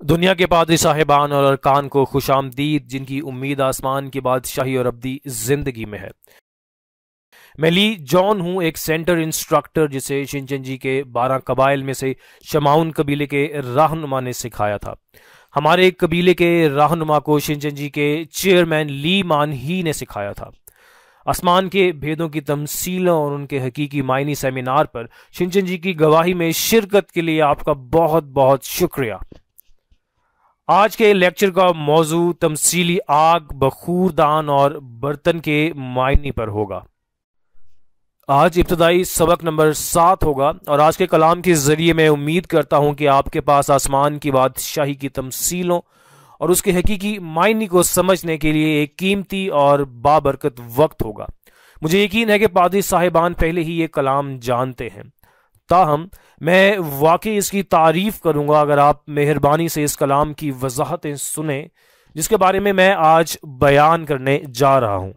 دنیا کے پادری صاحبان اور ارکان کو خوش آمدید، جن کی امید آسمان کی بادشاہی اور ابدی زندگی میں ہے۔ میں لی جان ہوں، ایک سینٹر انسٹرکٹر جسے شنچن جی کے 12 قبائل میں سے شماؤن قبیلے کے رہنما نے سکھایا تھا۔ ہمارے قبیلے کے رہنما کو شنچن جی کے چیئرمین لی مان ہی نے سکھایا تھا۔ آسمان کے بھیدوں کی تمثیلوں اور ان کے حقیقی معنی سیمینار پر شنچن جی کی گواہی میں شرکت کے لیے آپ کا بہت بہت شکریہ۔ آج کے لیکچر کا موضوع تمثیلی آگ، بخور دان اور برتن کے معنی پر ہوگا۔ آج ابتدائی سبق نمبر 7 ہوگا، اور آج کے کلام کے ذریعے میں امید کرتا ہوں کہ آپ کے پاس آسمان کی بادشاہی کی تمثیلوں اور اس کے حقیقی معنی کو سمجھنے کے لیے ایک قیمتی اور بابرکت وقت ہوگا۔ مجھے یقین ہے کہ پادری صاحبان پہلے ہی یہ کلام جانتے ہیں، تاہم میں واقعی اس کی تعریف کروں گا اگر آپ مہربانی سے اس کلام کی وضاحتیں سنیں جس کے بارے میں آج بیان کرنے جا رہا ہوں۔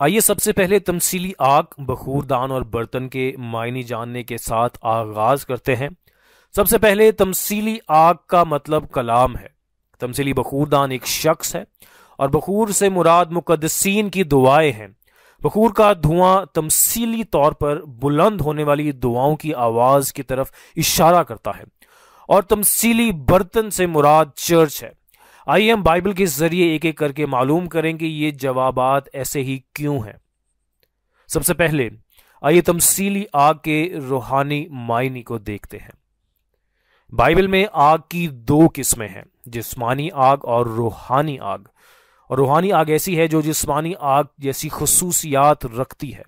آئیے سب سے پہلے تمثیلی آگ، بخور دان اور برتن کے معنی جاننے کے ساتھ آغاز کرتے ہیں۔ سب سے پہلے تمثیلی آگ کا مطلب کلام ہے۔ تمثیلی بخور دان ایک شخص ہے، اور بخور سے مراد مقدسین کی دعائیں ہیں۔ بخور کا دھواں تمثیلی طور پر بلند ہونے والی دعاؤں کی آواز کی طرف اشارہ کرتا ہے، اور تمثیلی برتن سے مراد چرچ ہے۔ آئیے ہم بائبل کے ذریعے ایک ایک کر کے معلوم کریں کہ یہ جوابات ایسے ہی کیوں ہیں۔ سب سے پہلے آئیے تمثیلی آگ کے روحانی معنی کو دیکھتے ہیں۔ بائبل میں آگ کی 2 قسمیں ہیں، جسمانی آگ اور روحانی آگ۔ اور روحانی آگ ایسی ہے جو جسمانی آگ جیسی خصوصیات رکھتی ہے۔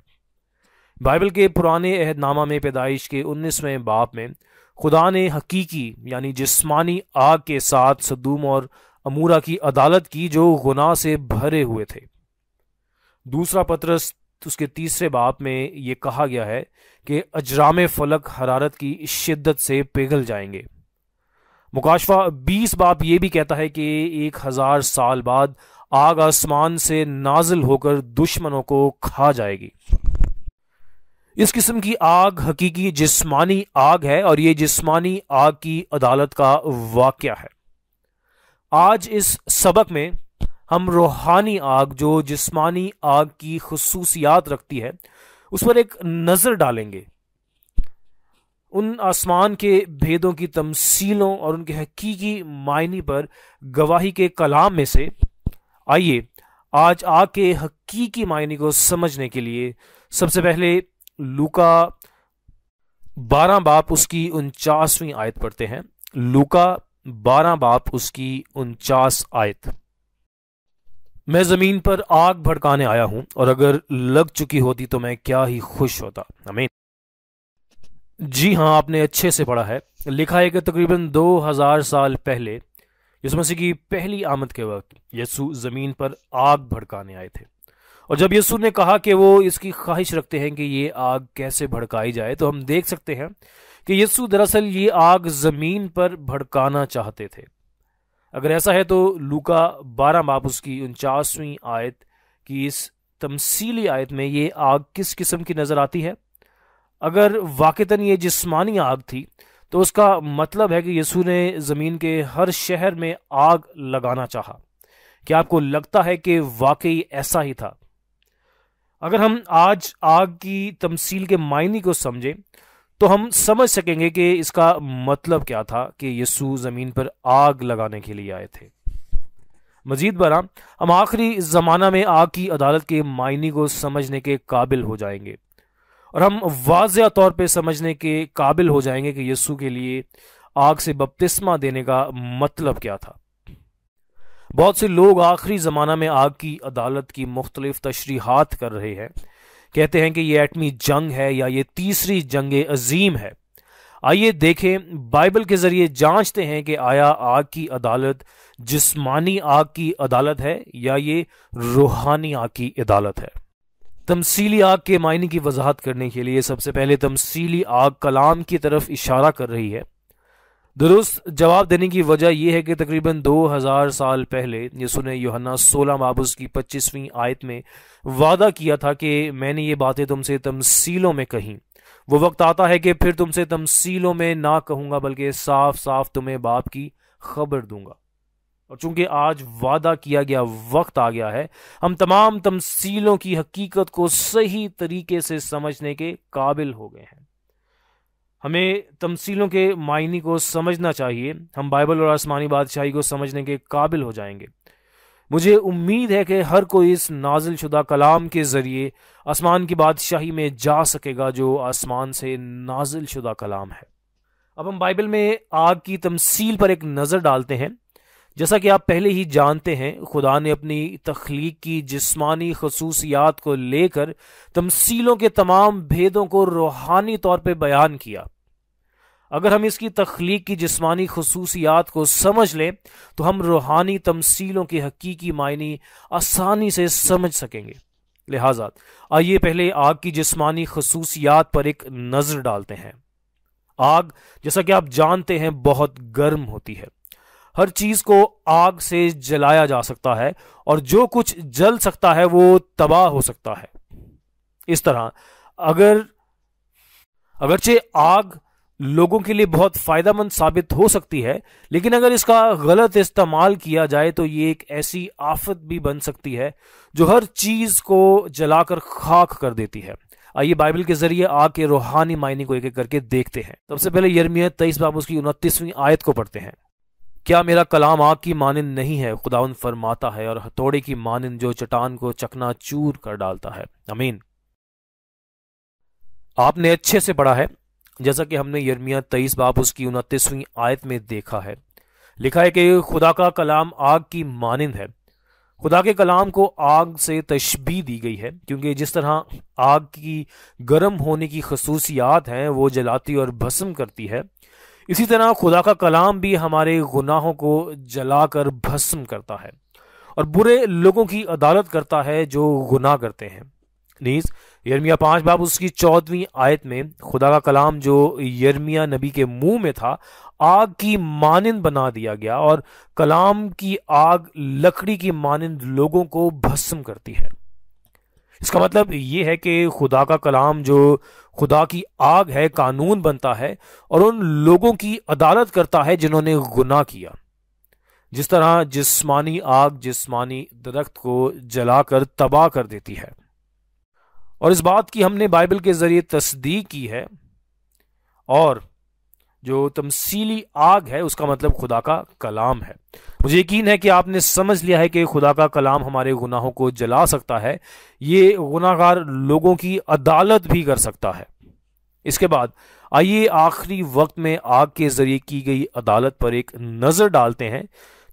بائبل کے پرانے عہد نامہ میں پیدائش کے 19ویں باب میں خدا نے حقیقی یعنی جسمانی آگ کے ساتھ سدوم اور امورا کی عدالت کی جو گناہ سے بھرے ہوئے تھے۔ دوسرا پطرس اس کے 3 باب میں یہ کہا گیا ہے کہ اجرام فلک حرارت کی شدت سے پگھل جائیں گے۔ مکاشفہ 20 باب یہ بھی کہتا ہے کہ 1000 سال بعد آگ آسمان سے نازل ہو کر دشمنوں کو کھا جائے گی۔ اس قسم کی آگ حقیقی جسمانی آگ ہے، اور یہ جسمانی آگ کی عدالت کا واقعہ ہے۔ آج اس سبق میں ہم روحانی آگ جو جسمانی آگ کی خصوصیات رکھتی ہے اس پر ایک نظر ڈالیں گے۔ ان آسمان کے بھیدوں کی تمثیلوں اور ان کے حقیقی معنی پر گواہی کے کلام میں سے آئیے آج آگ کے حقیقی معنی کو سمجھنے کے لیے سب سے پہلے لوکا 12 باب اس کی 49ویں آیت پڑھتے ہیں۔ لوکا 12 باب اس کی 49 آیت۔ میں زمین پر آگ بھڑکانے آیا ہوں، اور اگر لگ چکی ہوتی تو میں کیا ہی خوش ہوتا۔ آمین۔ جی ہاں، آپ نے اچھے سے پڑھا ہے۔ لکھا ہے کہ تقریباً 2000 سال پہلے یسوع مسیح کی پہلی آمد کے وقت یسوع زمین پر آگ بھڑکانے آئے تھے، اور جب یسوع نے کہا کہ وہ اس کی خواہش رکھتے ہیں کہ یہ آگ کیسے بھڑکائی جائے، تو ہم دیکھ سکتے ہیں کہ یسوع دراصل یہ آگ زمین پر بھڑکانا چاہتے تھے۔ اگر ایسا ہے تو لوکا 12 باب اس کی 49ویں آیت کی اس تمثیلی آیت میں یہ آگ کس قسم کی نظر آتی ہے؟ اگر واقعتاً یہ جسمانی آگ تھی تو اس کا مطلب ہے کہ یسوع نے زمین کے ہر شہر میں آگ لگانا چاہا۔ کیا آپ کو لگتا ہے کہ واقعی ایسا ہی تھا؟ اگر ہم آج آگ کی تمثیل کے معنی کو سمجھیں تو ہم سمجھ سکیں گے کہ اس کا مطلب کیا تھا کہ یسوع زمین پر آگ لگانے کے لیے آئے تھے۔ مزید برآں ہم آخری زمانہ میں آگ کی عدالت کے معنی کو سمجھنے کے قابل ہو جائیں گے، اور ہم واضح طور پہ سمجھنے کے قابل ہو جائیں گے کہ یسوع کے لیے آگ سے بپتسمہ دینے کا مطلب کیا تھا۔ بہت سے لوگ آخری زمانہ میں آگ کی عدالت کی مختلف تشریحات کر رہے ہیں، کہتے ہیں کہ یہ ایٹمی جنگ ہے یا یہ تیسری جنگ عظیم ہے۔ آئیے دیکھیں، بائبل کے ذریعے جانچتے ہیں کہ آیا آگ کی عدالت جسمانی آگ کی عدالت ہے یا یہ روحانی آگ کی عدالت ہے۔ تمثیلی آگ کے معنی کی وضاحت کرنے کے لیے سب سے پہلے تمثیلی آگ کلام کی طرف اشارہ کر رہی ہے۔ درست جواب دینے کی وجہ یہ ہے کہ تقریباً 2000 سال پہلے یسوع نے یوحنا 16 باب اس کی 25ویں آیت میں وعدہ کیا تھا کہ میں نے یہ باتیں تم سے تمثیلوں میں کہیں، وہ وقت آتا ہے کہ پھر تم سے تمثیلوں میں نہ کہوں گا بلکہ صاف صاف تمہیں باپ کی خبر دوں گا۔ اور چونکہ آج وعدہ کیا گیا وقت آ گیا ہے، ہم تمام تمثیلوں کی حقیقت کو صحیح طریقے سے سمجھنے کے قابل ہو گئے ہیں۔ ہمیں تمثیلوں کے معنی کو سمجھنا چاہیے، ہم بائبل اور آسمانی بادشاہی کو سمجھنے کے قابل ہو جائیں گے۔ مجھے امید ہے کہ ہر کوئی اس نازل شدہ کلام کے ذریعے آسمان کی بادشاہی میں جا سکے گا جو آسمان سے نازل شدہ کلام ہے۔ اب ہم بائبل میں آگ کی تمثیل پر ایک نظر ڈالتے ہیں۔ جیسا کہ آپ پہلے ہی جانتے ہیں، خدا نے اپنی تخلیق کی جسمانی خصوصیات کو لے کر تمثیلوں کے تمام بھیدوں کو روحانی طور پہ بیان کیا۔ اگر ہم اس کی تخلیق کی جسمانی خصوصیات کو سمجھ لیں تو ہم روحانی تمثیلوں کے حقیقی معنی آسانی سے سمجھ سکیں گے۔ لہٰذا آئیے پہلے آگ کی جسمانی خصوصیات پر ایک نظر ڈالتے ہیں۔ آگ، جیسا کہ آپ جانتے ہیں، بہت گرم ہوتی ہے۔ ہر چیز کو آگ سے جلایا جا سکتا ہے، اور جو کچھ جل سکتا ہے وہ تباہ ہو سکتا ہے۔ اس طرح اگرچہ آگ لوگوں کے لیے بہت فائدہ مند ثابت ہو سکتی ہے، لیکن اگر اس کا غلط استعمال کیا جائے تو یہ ایک ایسی آفت بھی بن سکتی ہے جو ہر چیز کو جلا کر خاک کر دیتی ہے۔ آئیے بائبل کے ذریعے آگ کے روحانی معنی کو ایک ایک کر کے دیکھتے ہیں۔ سب سے پہلے یرمیہ 23 باب اس کی 29ویں آیت کو پڑھتے ہیں۔ کیا میرا کلام آگ کی مانند نہیں ہے، خداوند فرماتا ہے، اور ہتھوڑے کی مانند جو چٹان کو چکنا چور کر ڈالتا ہے۔ آمین۔ آپ نے اچھے سے پڑھا ہے، جیسا کہ ہم نے یرمیہ 23 باب اس کی 29ویں آیت میں دیکھا ہے۔ لکھا ہے کہ خدا کا کلام آگ کی مانند ہے۔ خدا کے کلام کو آگ سے تشبیہ دی گئی ہے، کیونکہ جس طرح آگ کی گرم ہونے کی خصوصیات ہیں وہ جلاتی اور بھسم کرتی ہے، اسی طرح خدا کا کلام بھی ہمارے گناہوں کو جلا کر بھسم کرتا ہے اور برے لوگوں کی عدالت کرتا ہے جو گناہ کرتے ہیں۔ نیز یرمیہ 5 باب اس کی 14ویں آیت میں خدا کا کلام جو یرمیہ نبی کے منہ میں تھا آگ کی مانند بنا دیا گیا، اور کلام کی آگ لکڑی کی مانند لوگوں کو بھسم کرتی ہے۔ اس کا مطلب یہ ہے کہ خدا کا کلام جو خدا کی آگ ہے قانون بنتا ہے اور ان لوگوں کی عدالت کرتا ہے جنہوں نے گناہ کیا، جس طرح جسمانی آگ جسمانی درخت کو جلا کر تباہ کر دیتی ہے۔ اور اس بات کی ہم نے بائبل کے ذریعے تصدیق کی ہے، اور جو تمثیلی آگ ہے اس کا مطلب خدا کا کلام ہے۔ مجھے یقین ہے کہ آپ نے سمجھ لیا ہے کہ خدا کا کلام ہمارے گناہوں کو جلا سکتا ہے، یہ گناہ گار لوگوں کی عدالت بھی کر سکتا ہے۔ اس کے بعد آئیے آخری وقت میں آگ کے ذریعے کی گئی عدالت پر ایک نظر ڈالتے ہیں،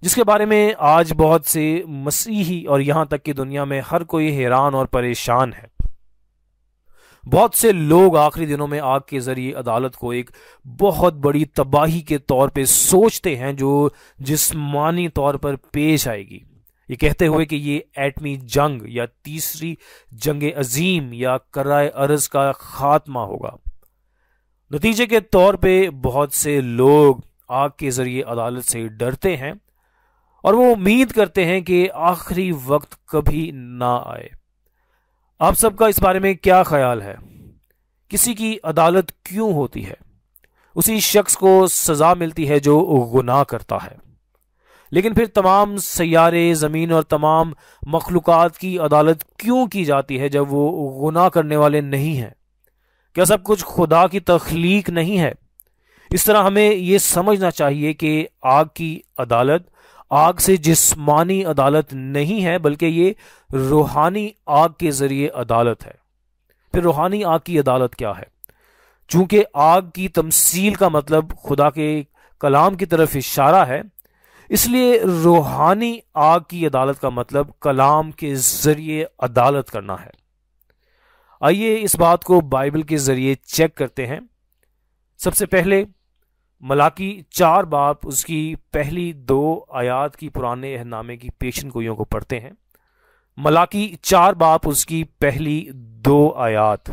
جس کے بارے میں آج بہت سے مسیحی اور یہاں تک کہ دنیا میں ہر کوئی حیران اور پریشان ہے۔ بہت سے لوگ آخری دنوں میں آگ کے ذریعے عدالت کو ایک بہت بڑی تباہی کے طور پہ سوچتے ہیں جو جسمانی طور پر پیش آئے گی، یہ کہتے ہوئے کہ یہ ایٹمی جنگ یا تیسری جنگ عظیم یا کرۂ ارض کا خاتمہ ہوگا۔ نتیجے کے طور پہ بہت سے لوگ آگ کے ذریعے عدالت سے ڈرتے ہیں اور وہ امید کرتے ہیں کہ آخری وقت کبھی نہ آئے۔ آپ سب کا اس بارے میں کیا خیال ہے؟ کسی کی عدالت کیوں ہوتی ہے؟ اسی شخص کو سزا ملتی ہے جو گناہ کرتا ہے، لیکن پھر تمام سیارے زمین اور تمام مخلوقات کی عدالت کیوں کی جاتی ہے جب وہ گناہ کرنے والے نہیں ہیں؟ کیا سب کچھ خدا کی تخلیق نہیں ہے؟ اس طرح ہمیں یہ سمجھنا چاہیے کہ آگ کی عدالت آگ سے جسمانی عدالت نہیں ہے، بلکہ یہ روحانی آگ کے ذریعے عدالت ہے۔ پھر روحانی آگ کی عدالت کیا ہے؟ چونکہ آگ کی تمثیل کا مطلب خدا کے کلام کی طرف اشارہ ہے، اس لیے روحانی آگ کی عدالت کا مطلب کلام کے ذریعے عدالت کرنا ہے۔ آئیے اس بات کو بائبل کے ذریعے چیک کرتے ہیں۔ سب سے پہلے ملاکی 4 باب اس کی پہلی 2 آیات کی پرانے عہد نامے کی پیشن گوئیوں کو پڑھتے ہیں۔ ملاکی 4 باب اس کی پہلی 2 آیات۔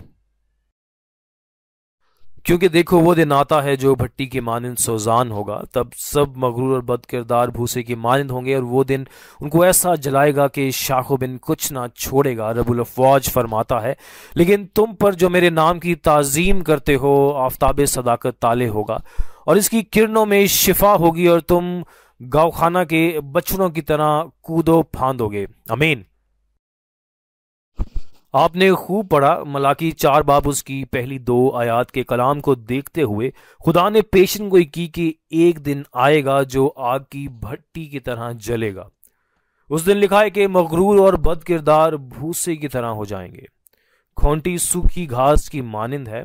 کیونکہ دیکھو وہ دن آتا ہے جو بھٹی کے مانند سوزان ہوگا، تب سب مغرور اور بد کردار بھوسے کے مانند ہوں گے، اور وہ دن ان کو ایسا جلائے گا کہ شاخ و بن کچھ نہ چھوڑے گا۔ رب الافواج فرماتا ہے، لیکن تم پر جو میرے نام کی تعظیم کرتے ہو آفتاب صداقت طالع ہوگا، اور اس کی کرنوں میں شفا ہوگی، اور تم گاؤ خانہ کے بچڑوں کی طرح کودو پھاندو گے۔ آمین۔ آپ نے خوب پڑھا، ملاکی 4 باب اس کی پہلی 2 آیات کے کلام کو دیکھتے ہوئے خدا نے پیشن گوئی کی کہ ایک دن آئے گا جو آگ کی بھٹی کی طرح جلے گا۔ اس دن لکھا ہے کہ مغرور اور بد کردار بھوسے کی طرح ہو جائیں گے، کھونٹی سوکھی گھاس کی مانند ہے۔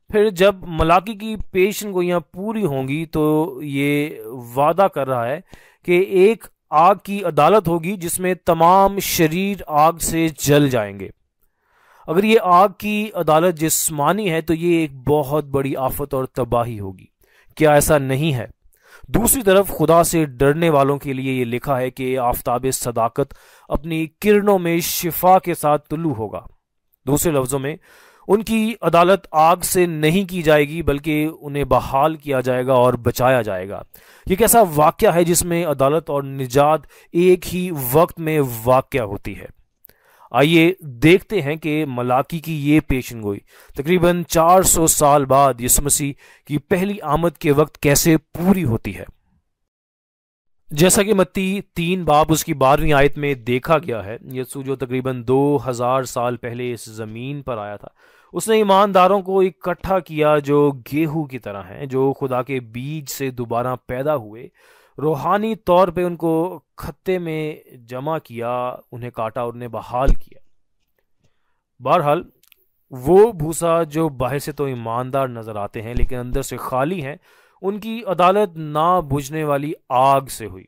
پھر جب ملاکی کی پیشن گوئیاں پوری ہوں گی تو یہ وعدہ کر رہا ہے کہ ایک آگ کی عدالت ہوگی جس میں تمام شریر آگ سے جل جائیں گے۔ اگر یہ آگ کی عدالت جسمانی ہے تو یہ ایک بہت بڑی آفت اور تباہی ہوگی، کیا ایسا نہیں ہے؟ دوسری طرف خدا سے ڈرنے والوں کے لیے یہ لکھا ہے کہ آفتاب صداقت اپنی کرنوں میں شفا کے ساتھ طلوع ہوگا۔ دوسرے لفظوں میں ان کی عدالت آگ سے نہیں کی جائے گی بلکہ انہیں بحال کیا جائے گا اور بچایا جائے گا۔ یہ ایک ایسا واقعہ ہے جس میں عدالت اور نجات ایک ہی وقت میں واقع ہوتی ہے۔ آئیے دیکھتے ہیں کہ ملاکی کی یہ پیشن گوئی تقریباً 400 سال بعد یسوع مسیح کی پہلی آمد کے وقت کیسے پوری ہوتی ہے۔ جیسا کہ متی 3 باب اس کی 12ویں آیت میں دیکھا گیا ہے، یسوع جو تقریباً 2000 سال پہلے اس زمین پر آیا تھا، اس نے ایمانداروں کو اکٹھا کیا جو گیہوں کی طرح ہیں، جو خدا کے بیج سے دوبارہ پیدا ہوئے۔ روحانی طور پہ ان کو کھتے میں جمع کیا، انہیں کاٹا اور انہیں بحال کیا۔ بہرحال وہ بھوسا جو باہر سے تو ایماندار نظر آتے ہیں لیکن اندر سے خالی ہیں، ان کی عدالت نہ بجھنے والی آگ سے ہوئی،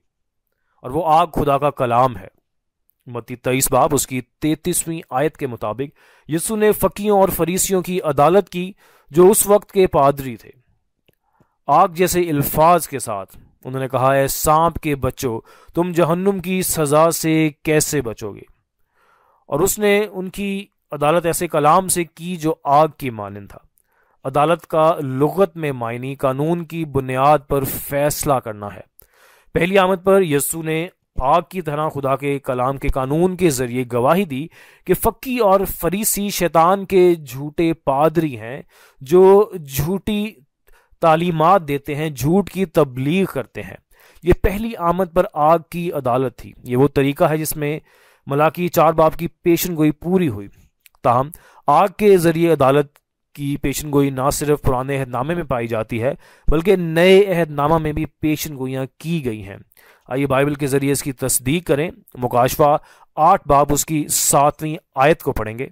اور وہ آگ خدا کا کلام ہے۔ متی 23 باب اس کی 33ویں آیت کے مطابق یسوع نے فقیوں اور فریسیوں کی عدالت کی جو اس وقت کے پادری تھے۔ آگ جیسے الفاظ کے ساتھ انہوں نے کہا، اے سانپ کے بچو، تم جہنم کی سزا سے کیسے بچو گے؟ اور اس نے ان کی عدالت ایسے کلام سے کی جو آگ کی مانند تھا۔ عدالت کا لغت میں معنی قانون کی بنیاد پر فیصلہ کرنا ہے۔ پہلی آمد پر یسوع نے آگ کی طرح خدا کے کلام کے قانون کے ذریعے گواہی دی کہ فقی اور فریسی شیطان کے جھوٹے پادری ہیں جو جھوٹی تعلیمات دیتے ہیں، جھوٹ کی تبلیغ کرتے ہیں۔ یہ پہلی آمد پر آگ کی عدالت تھی۔ یہ وہ طریقہ ہے جس میں ملاکی 4 باب کی پیشن گوئی پوری ہوئی۔ تاہم آگ کے ذریعے عدالت کی پیشن گوئی نہ صرف پرانے عہد نامے میں پائی جاتی ہے بلکہ نئے عہد نامہ میں بھی پیشن گوئیاں کی گئی ہیں۔ آئیے بائبل کے ذریعے اس کی تصدیق کریں۔ مکاشفہ 8 باب اس کی 7ویں آیت کو پڑھیں گے۔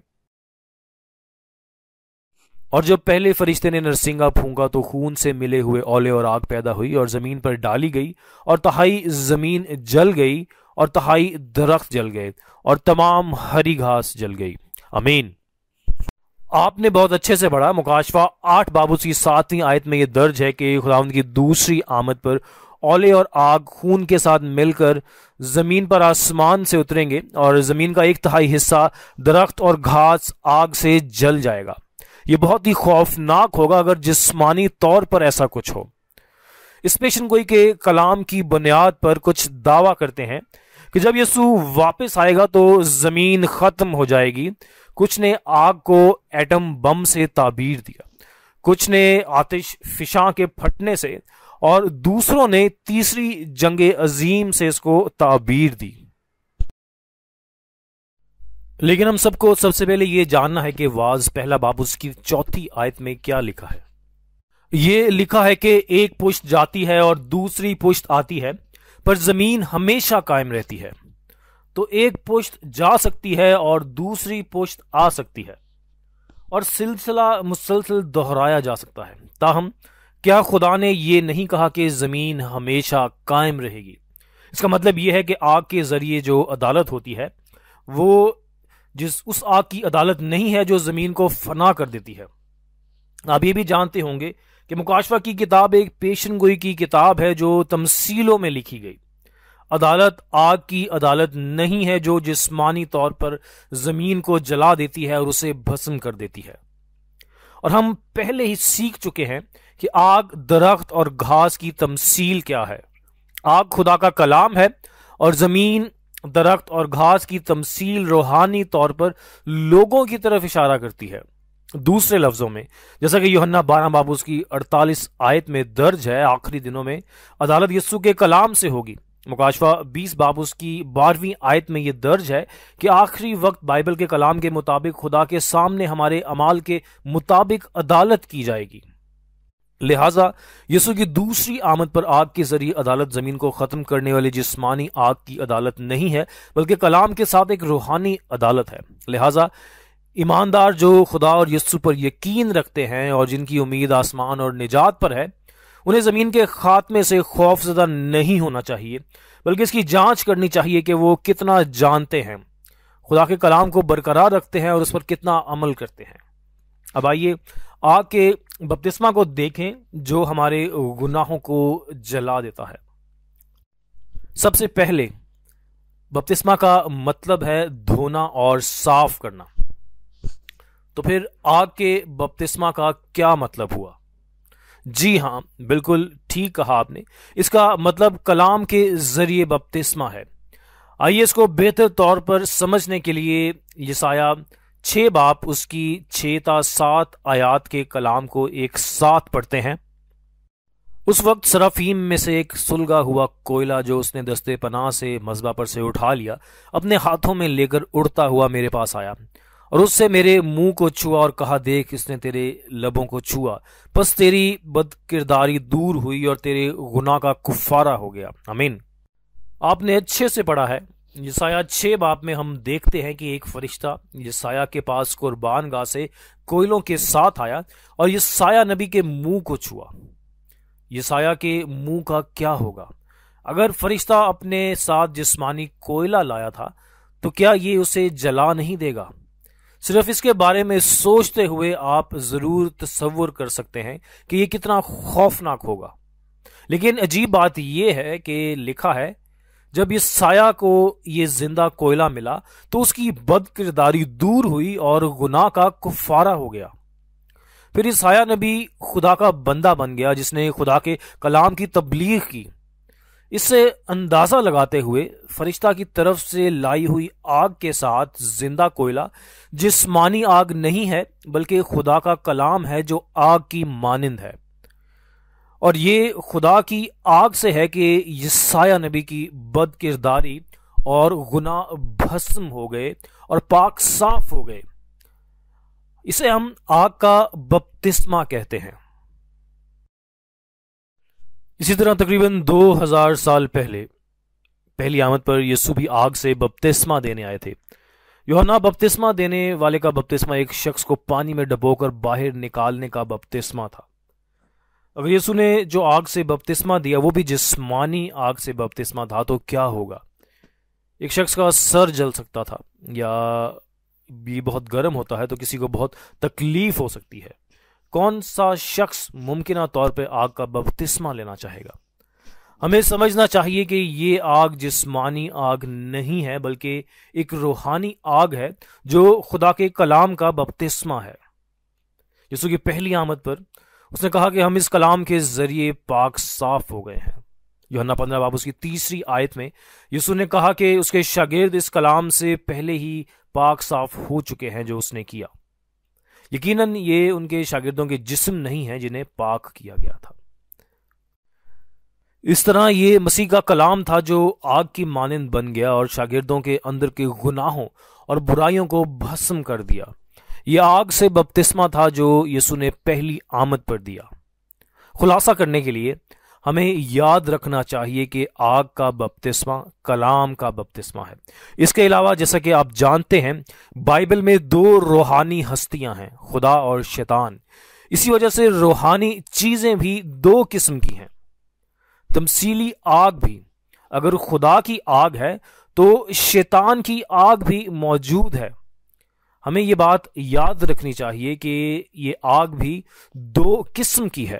اور جب پہلے فرشتے نے نرسنگا پھونکا تو خون سے ملے ہوئے اولے اور آگ پیدا ہوئی اور زمین پر ڈالی گئی، اور تہائی زمین جل گئی اور تہائی درخت جل گئے اور تمام ہری گھاس جل گئی۔ آمین۔ آپ نے بہت اچھے سے پڑھا۔ مکاشفہ 8 باب اس کی 7ویں آیت میں یہ درج ہے کہ خداوند کی دوسری آمد پر اولے اور آگ خون کے ساتھ مل کر زمین پر آسمان سے اتریں گے، اور زمین کا 1/3 حصہ درخت اور گھاس آگ سے جل جائے گا۔ یہ بہت ہی خوفناک ہوگا اگر جسمانی طور پر ایسا کچھ ہو۔ اس پیشن گوئی کے کلام کی بنیاد پر کچھ دعویٰ کرتے ہیں کہ جب یسوع واپس آئے گا تو زمین ختم ہو جائے گی۔ کچھ نے آگ کو ایٹم بم سے تعبیر دیا، کچھ نے آتش فشاں کے پھٹنے سے، اور دوسروں نے تیسری جنگ عظیم سے اس کو تعبیر دی۔ لیکن ہم سب کو سب سے پہلے یہ جاننا ہے کہ واعظ 1 باب اس کی 4 آیت میں کیا لکھا ہے۔ یہ لکھا ہے کہ ایک پشت جاتی ہے اور دوسری پشت آتی ہے، پر زمین ہمیشہ قائم رہتی ہے۔ تو ایک پشت جا سکتی ہے اور دوسری پشت آ سکتی ہے، اور سلسلہ مسلسل دہرایا جا سکتا ہے۔ تاہم کیا خدا نے یہ نہیں کہا کہ زمین ہمیشہ قائم رہے گی؟ اس کا مطلب یہ ہے کہ آگ کے ذریعے جو عدالت ہوتی ہے وہ اس آگ کی عدالت نہیں ہے جو زمین کو فنا کر دیتی ہے۔ آپ یہ بھی جانتے ہوں گے کہ مکاشفہ کی کتاب ایک پیشن گوئی کی کتاب ہے جو تمثیلوں میں لکھی گئی۔ عدالت آگ کی عدالت نہیں ہے جو جسمانی طور پر زمین کو جلا دیتی ہے اور اسے بھسم کر دیتی ہے۔ اور ہم پہلے ہی سیکھ چکے ہیں کہ آگ، درخت اور گھاس کی تمثیل کیا ہے۔ آگ خدا کا کلام ہے اور زمین، درخت اور گھاس کی تمثیل روحانی طور پر لوگوں کی طرف اشارہ کرتی ہے۔ دوسرے لفظوں میں، جیسا کہ یوحنا 12 باب اس کی 48 آیت میں درج ہے، آخری دنوں میں عدالت یسوع کے کلام سے ہوگی۔ مکاشفہ 20 باب اس کی 12ویں آیت میں یہ درج ہے کہ آخری وقت بائبل کے کلام کے مطابق خدا کے سامنے ہمارے اعمال کے مطابق عدالت کی جائے گی۔ لہٰذا یسوع کی دوسری آمد پر آگ کے ذریعے عدالت زمین کو ختم کرنے والی جسمانی آگ کی عدالت نہیں ہے، بلکہ کلام کے ساتھ ایک روحانی عدالت ہے۔ لہٰذا ایماندار جو خدا اور یسوع پر یقین رکھتے ہیں اور جن کی امید آسمان اور نجات پر ہے، انہیں زمین کے خاتمے سے خوف زدہ نہیں ہونا چاہیے، بلکہ اس کی جانچ کرنی چاہیے کہ وہ کتنا جانتے ہیں، خدا کے کلام کو برقرار رکھتے ہیں اور اس پر کتنا عمل کرتے ہیں۔ اب آئیے آگ کے بپتسمہ کو دیکھیں جو ہمارے گناہوں کو جلا دیتا ہے۔ سب سے پہلے بپتسمہ کا مطلب ہے دھونا اور صاف کرنا۔ تو پھر آگ کے بپتسمہ کا کیا مطلب ہوا؟ جی ہاں، بالکل ٹھیک کہا آپ نے، اس کا مطلب کلام کے ذریعے بپتسمہ ہے۔ آئیے اس کو بہتر طور پر سمجھنے کے لیے یسایہ 6 باب اس کی 6 تا 7 آیات کے کلام کو ایک ساتھ پڑھتے ہیں۔ اس وقت سرافیم میں سے ایک سلگا ہوا کوئلہ جو اس نے دستے پناہ سے مذبح پر سے اٹھا لیا، اپنے ہاتھوں میں لے کر اڑتا ہوا میرے پاس آیا اور اس سے میرے منہ کو چھوا اور کہا، دیکھ اس نے تیرے لبوں کو چھوا، پس تیری بد کرداری دور ہوئی اور تیرے گناہ کا کفارہ ہو گیا۔ آمین۔ آپ نے اچھے سے پڑھا ہے۔ یسایہ 6 باب میں ہم دیکھتے ہیں کہ ایک فرشتہ یسایہ کے پاس قربان گاہ سے کوئلوں کے ساتھ آیا اور یسایہ نبی کے منہ کو چھوا۔ یسایہ کے منہ کا کیا ہوگا؟ اگر فرشتہ اپنے ساتھ جسمانی کوئلہ لایا تھا تو کیا یہ اسے جلا نہیں دے گا؟ صرف اس کے بارے میں سوچتے ہوئے آپ ضرور تصور کر سکتے ہیں کہ یہ کتنا خوفناک ہوگا۔ لیکن عجیب بات یہ ہے کہ لکھا ہے جب یسایہ کو یہ زندہ کوئلہ ملا تو اس کی بد کرداری دور ہوئی اور گناہ کا کفارہ ہو گیا۔ پھر یسایہ نبی خدا کا بندہ بن گیا جس نے خدا کے کلام کی تبلیغ کی۔ اس سے اندازہ لگاتے ہوئے فرشتہ کی طرف سے لائی ہوئی آگ کے ساتھ زندہ کوئلہ جسمانی آگ نہیں ہے بلکہ خدا کا کلام ہے جو آگ کی مانند ہے، اور یہ خدا کی آگ سے ہے کہ یسایہ نبی کی بد کرداری اور گناہ بھسم ہو گئے اور پاک صاف ہو گئے۔ اسے ہم آگ کا بپتسمہ کہتے ہیں۔ اسی طرح تقریباً 2000 سال پہلے پہلی آمد پر یسوع بھی آگ سے بپتسمہ دینے آئے تھے۔ یوحنا بپتسمہ دینے والے کا بپتسمہ ایک شخص کو پانی میں ڈبو کر باہر نکالنے کا بپتسمہ تھا۔ اگر یسوع نے جو آگ سے بپتسمہ دیا وہ بھی جسمانی آگ سے بپتسمہ تھا تو کیا ہوگا؟ ایک شخص کا سر جل سکتا تھا، یا بھی بہت گرم ہوتا ہے تو کسی کو بہت تکلیف ہو سکتی ہے۔ کون سا شخص ممکنہ طور پہ آگ کا بپتسمہ لینا چاہے گا؟ ہمیں سمجھنا چاہیے کہ یہ آگ جسمانی آگ نہیں ہے بلکہ ایک روحانی آگ ہے جو خدا کے کلام کا بپتسمہ ہے۔ یسوع کی پہلی آمد پر اس نے کہا کہ ہم اس کلام کے ذریعے پاک صاف ہو گئے ہیں۔ یوحنا 15 باب اس کی 3 آیت میں یسوع نے کہا کہ اس کے شاگرد اس کلام سے پہلے ہی پاک صاف ہو چکے ہیں جو اس نے کیا۔ یقیناً یہ ان کے شاگردوں کے جسم نہیں ہیں جنہیں پاک کیا گیا تھا۔ اس طرح یہ مسیح کا کلام تھا جو آگ کی مانند بن گیا اور شاگردوں کے اندر کے گناہوں اور برائیوں کو بھسم کر دیا۔ یہ آگ سے بپتسمہ تھا جو یسوع نے پہلی آمد پر دیا۔ خلاصہ کرنے کے لیے ہمیں یاد رکھنا چاہیے کہ آگ کا بپتسمہ کلام کا بپتسمہ ہے۔ اس کے علاوہ جیسا کہ آپ جانتے ہیں بائبل میں 2 روحانی ہستیاں ہیں، خدا اور شیطان۔ اسی وجہ سے روحانی چیزیں بھی 2 قسم کی ہیں۔ تمثیلی آگ بھی، اگر خدا کی آگ ہے تو شیطان کی آگ بھی موجود ہے۔ ہمیں یہ بات یاد رکھنی چاہیے کہ یہ آگ بھی 2 قسم کی ہے۔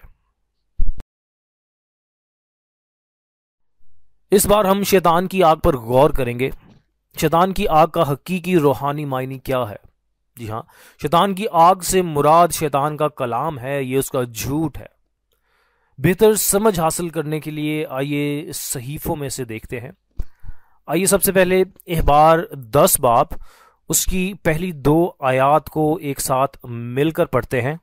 اس بار ہم شیطان کی آگ پر غور کریں گے۔ شیطان کی آگ کا حقیقی روحانی معنی کیا ہے؟ جی ہاں، شیطان کی آگ سے مراد شیطان کا کلام ہے، یہ اس کا جھوٹ ہے۔ بہتر سمجھ حاصل کرنے کے لیے آئیے صحیفوں میں سے دیکھتے ہیں۔ آئیے سب سے پہلے اخبار 10 باب اس کی پہلی 2 آیات کو ایک ساتھ مل کر پڑھتے ہیں۔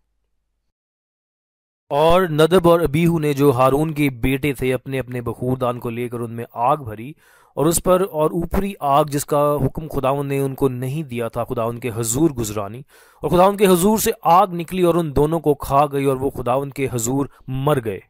اور ندب اور ابیہو نے جو ہارون کے بیٹے تھے اپنے اپنے بخوردان کو لے کر ان میں آگ بھری، اور اس پر اور اوپری آگ جس کا حکم خداوند نے ان کو نہیں دیا تھا خداوند کے حضور گزرانی، اور خداوند کے حضور سے آگ نکلی اور ان دونوں کو کھا گئی، اور وہ خداوند کے حضور مر گئے۔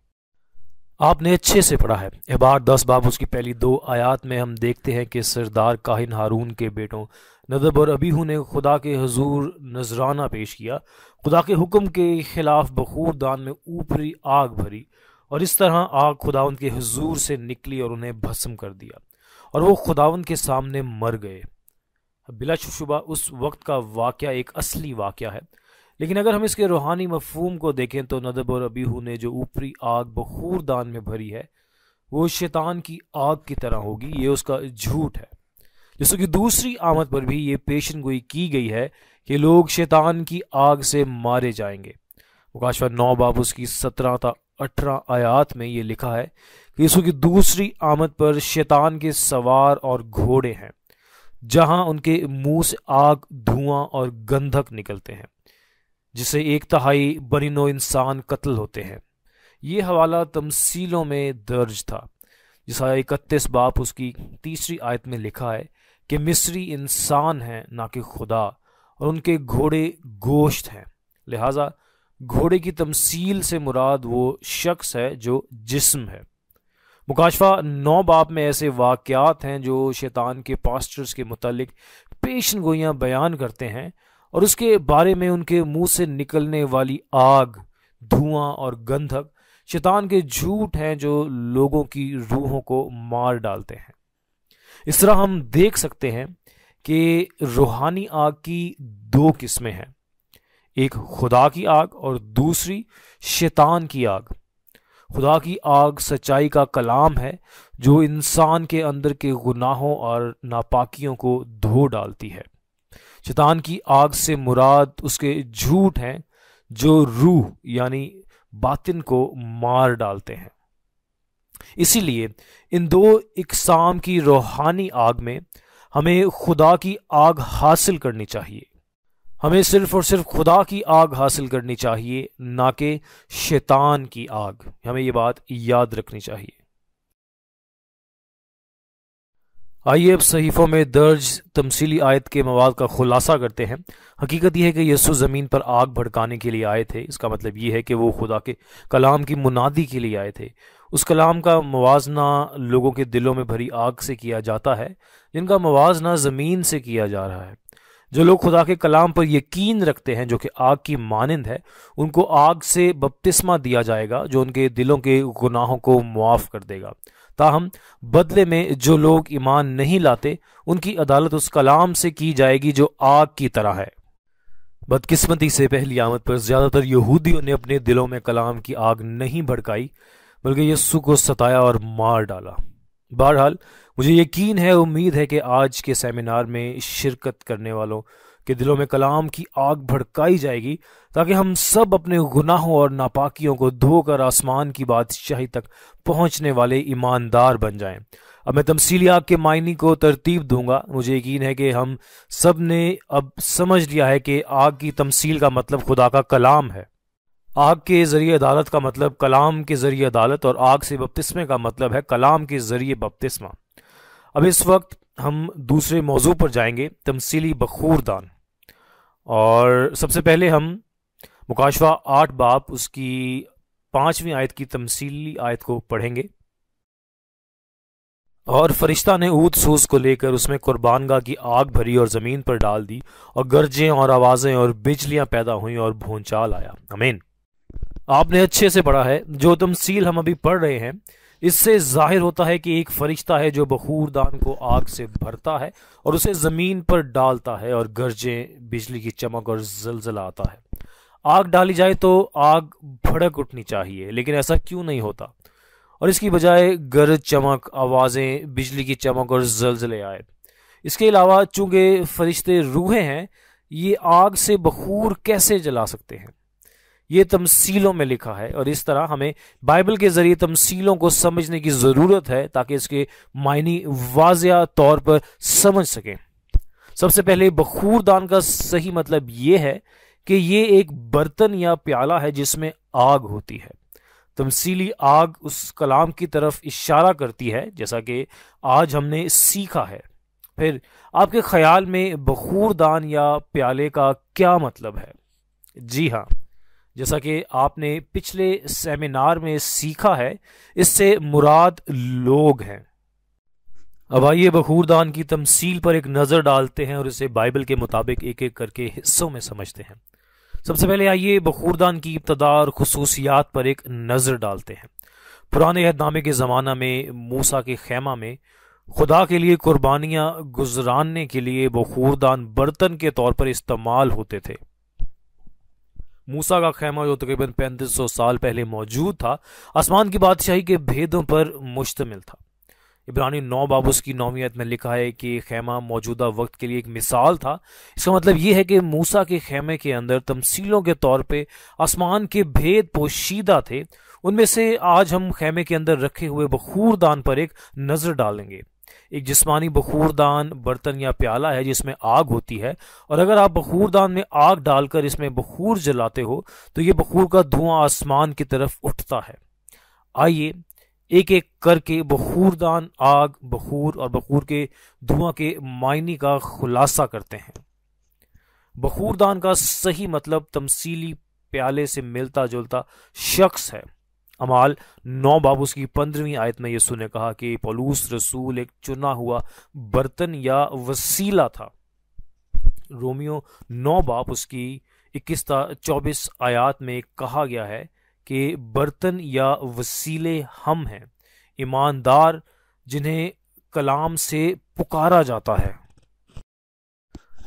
آپ نے اچھے سے پڑھا ہے۔ اخبار 10 باب اس کی پہلی 2 آیات میں ہم دیکھتے ہیں کہ سردار کاہن ہارون کے بیٹوں ندب اور ابیہو نے خدا کے حضور نذرانہ پیش کیا، خدا کے حکم کے خلاف بخور دان میں اوپری آگ بھری، اور اس طرح آگ خداوند کے حضور سے نکلی اور انہیں بھسم کر دیا، اور وہ خداوند کے سامنے مر گئے۔ بلا شبہ اس وقت کا واقعہ ایک اصلی واقعہ ہے، لیکن اگر ہم اس کے روحانی مفہوم کو دیکھیں تو ندب اور ابیہو نے جو اوپری آگ بخور دان میں بھری ہے وہ شیطان کی آگ کی طرح ہوگی، یہ اس کا جھوٹ ہے۔ جس کی دوسری آمد پر بھی یہ پیشن گوئی کی گئی ہے کہ لوگ شیطان کی آگ سے مارے جائیں گے۔ مکاشفہ 9 باب اس کی 17 تا 18 آیات میں یہ لکھا ہے کہ یسوع کی دوسری آمد پر شیطان کے سوار اور گھوڑے ہیں، جہاں ان کے منہ سے آگ، دھواں اور گندھک نکلتے ہیں، جس سے 1/3 بنی نوع انسان قتل ہوتے ہیں۔ یہ حوالہ تمثیلوں میں درج تھا، جس آیہ 31 باب اس کی 3 آیت میں لکھا ہے کہ مصری انسان ہیں نہ کہ خدا، اور ان کے گھوڑے گوشت ہیں۔ لہٰذا گھوڑے کی تمثیل سے مراد وہ شخص ہے جو جسم ہے۔ مکاشفہ 9 باب میں ایسے واقعات ہیں جو شیطان کے پاسٹرز کے متعلق پیشن گوئیاں بیان کرتے ہیں، اور اس کے بارے میں ان کے منہ سے نکلنے والی آگ، دھواں اور گندھک شیطان کے جھوٹ ہیں جو لوگوں کی روحوں کو مار ڈالتے ہیں۔ اس طرح ہم دیکھ سکتے ہیں کہ روحانی آگ کی 2 قسمیں ہیں، ایک خدا کی آگ اور دوسری شیطان کی آگ۔ خدا کی آگ سچائی کا کلام ہے جو انسان کے اندر کے گناہوں اور ناپاکیوں کو دھو ڈالتی ہے۔ شیطان کی آگ سے مراد اس کے جھوٹ ہیں جو روح یعنی باطن کو مار ڈالتے ہیں۔ اسی لیے ان 2 اقسام کی روحانی آگ میں ہمیں خدا کی آگ حاصل کرنی چاہیے۔ ہمیں صرف اور صرف خدا کی آگ حاصل کرنی چاہیے، نہ کہ شیطان کی آگ۔ ہمیں یہ بات یاد رکھنی چاہیے۔ آئیے اب صحیفوں میں درج تمثیلی آیت کے مواد کا خلاصہ کرتے ہیں۔ حقیقت یہ ہے کہ یسوع زمین پر آگ بھڑکانے کے لیے آئے تھے۔ اس کا مطلب یہ ہے کہ وہ خدا کے کلام کی منادی کے لیے آئے تھے۔ اس کلام کا موازنہ لوگوں کے دلوں میں بھری آگ سے کیا جاتا ہے، جن کا موازنہ زمین سے کیا جا رہا ہے۔ جو لوگ خدا کے کلام پر یقین رکھتے ہیں جو کہ آگ کی مانند ہے، ان کو آگ سے بپتسمہ دیا جائے گا جو ان کے دلوں کے گناہوں کو معاف کر دے گا۔ تاہم بدلے میں جو لوگ ایمان نہیں لاتے ان کی عدالت اس کلام سے کی جائے گی جو آگ کی طرح ہے۔ بدقسمتی سے پہلی آمد پر زیادہ تر یہودیوں نے اپنے دلوں میں کلام کی آگ نہیں بھڑکائی بلکہ یسوع کو ستایا اور مار ڈالا۔ بہرحال مجھے یقین ہے، امید ہے کہ آج کے سیمینار میں شرکت کرنے والوں کے دلوں میں کلام کی آگ بھڑکائی جائے گی تاکہ ہم سب اپنے گناہوں اور ناپاکیوں کو دھو کر آسمان کی بادشاہی تک پہنچنے والے ایماندار بن جائیں۔ اب میں تمثیلی آگ کے معنی کو ترتیب دوں گا۔ مجھے یقین ہے کہ ہم سب نے اب سمجھ لیا ہے کہ آگ کی تمثیل کا مطلب خدا کا کلام ہے، آگ کے ذریعے عدالت کا مطلب کلام کے ذریعے عدالت، اور آگ سے بپتسمے کا مطلب ہے کلام کے ذریعے بپتسمہ۔ اب اس وقت ہم دوسرے موضوع پر جائیں گے، تمثیلی بخور دان، اور سب سے پہلے ہم مکاشفہ 8 باب اس کی 5ویں آیت کی تمثیلی آیت کو پڑھیں گے۔ اور فرشتہ نے عود سوز کو لے کر اس میں قربان گاہ کی آگ بھری اور زمین پر ڈال دی، اور گرجیں اور آوازیں اور بجلیاں پیدا ہوئیں اور بھونچال آیا۔ آمین۔ آپ نے اچھے سے پڑھا ہے۔ جو تمثیل ہم ابھی پڑھ رہے ہیں اس سے ظاہر ہوتا ہے کہ ایک فرشتہ ہے جو بخور دان کو آگ سے بھرتا ہے اور اسے زمین پر ڈالتا ہے، اور گرجیں، بجلی کی چمک اور زلزلہ آتا ہے۔ آگ ڈالی جائے تو آگ بھڑک اٹھنی چاہیے، لیکن ایسا کیوں نہیں ہوتا، اور اس کی بجائے گرج، چمک، آوازیں، بجلی کی چمک اور زلزلے آئے۔ اس کے علاوہ چونکہ فرشتے روحیں ہیں، یہ آگ سے بخور کیسے جلا سکتے ہیں؟ یہ تمثیلوں میں لکھا ہے، اور اس طرح ہمیں بائبل کے ذریعے تمثیلوں کو سمجھنے کی ضرورت ہے تاکہ اس کے معنی واضح طور پر سمجھ سکیں۔ سب سے پہلے بخور دان کا صحیح مطلب یہ ہے کہ یہ ایک برتن یا پیالہ ہے جس میں آگ ہوتی ہے۔ تمثیلی آگ اس کلام کی طرف اشارہ کرتی ہے جیسا کہ آج ہم نے سیکھا ہے۔ پھر آپ کے خیال میں بخور دان یا پیالے کا کیا مطلب ہے؟ جی ہاں، جیسا کہ آپ نے پچھلے سیمینار میں سیکھا ہے، اس سے مراد لوگ ہیں۔ اب آئیے بخور دان کی تمثیل پر ایک نظر ڈالتے ہیں اور اسے بائبل کے مطابق ایک ایک کر کے حصوں میں سمجھتے ہیں۔ سب سے پہلے آئیے بخور دان کی ابتدا اور خصوصیات پر ایک نظر ڈالتے ہیں۔ پرانے عہد نامے کے زمانہ میں موسیٰ کے خیمہ میں خدا کے لیے قربانیاں گزراننے کے لیے بخور دان برتن کے طور پر استعمال ہوتے تھے۔ موسیٰ کا خیمہ جو تقریباً 3500 سال پہلے موجود تھا، آسمان کی بادشاہی کے بھیدوں پر مشتمل تھا۔ عبرانی 9 باب اس کی 9ویں آیت میں لکھا ہے کہ خیمہ موجودہ وقت کے لیے ایک مثال تھا۔ اس کا مطلب یہ ہے کہ موسیٰ کے خیمے کے اندر تمثیلوں کے طور پہ آسمان کے بھید پوشیدہ تھے۔ ان میں سے آج ہم خیمے کے اندر رکھے ہوئے بخور دان پر ایک نظر ڈالیں گے۔ ایک جسمانی بخور دان برتن یا پیالہ ہے جس میں آگ ہوتی ہے، اور اگر آپ بخور دان میں آگ ڈال کر اس میں بخور جلاتے ہو تو یہ بخور کا دھواں آسمان کی طرف اٹھتا ہے۔ آئیے ایک ایک کر کے بخور دان، آگ، بخور اور بخور کے دھواں کے معنی کا خلاصہ کرتے ہیں۔ بخور دان کا صحیح مطلب تمثیلی پیالے سے ملتا جلتا شخص ہے۔ اعمال 9 باب اس کی 15ویں آیت میں یسوع نے کہا کہ پولس رسول ایک چنا ہوا برتن یا وسیلہ تھا۔ رومیو 9 باب اس کی 21 تا 24 آیات میں کہا گیا ہے کہ برتن یا وسیلے ہم ہیں، ایماندار جنہیں کلام سے پکارا جاتا ہے۔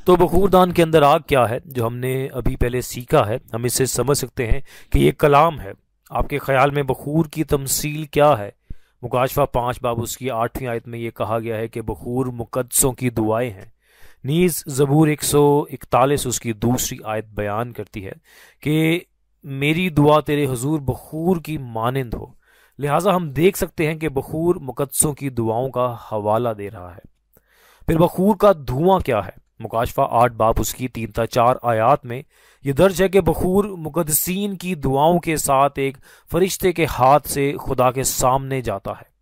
تو بخور دان کے اندر آگ کیا ہے جو ہم نے ابھی پہلے سیکھا ہے؟ ہم اس سے سمجھ سکتے ہیں کہ یہ کلام ہے۔ آپ کے خیال میں بخور کی تمثیل کیا ہے؟ مکاشفہ 5 باب اس کی 8ویں آیت میں یہ کہا گیا ہے کہ بخور مقدسوں کی دعائیں ہیں۔ نیز زبور 141 اس کی 2 آیت بیان کرتی ہے کہ میری دعا تیرے حضور بخور کی مانند ہو۔ لہٰذا ہم دیکھ سکتے ہیں کہ بخور مقدسوں کی دعاؤں کا حوالہ دے رہا ہے۔ پھر بخور کا دھواں کیا ہے؟ مکاشفہ 8 باب اس کی 3 تا 4 آیات میں یہ درج ہے کہ بخور مقدسین کی دعاؤں کے ساتھ ایک فرشتے کے ہاتھ سے خدا کے سامنے جاتا ہے۔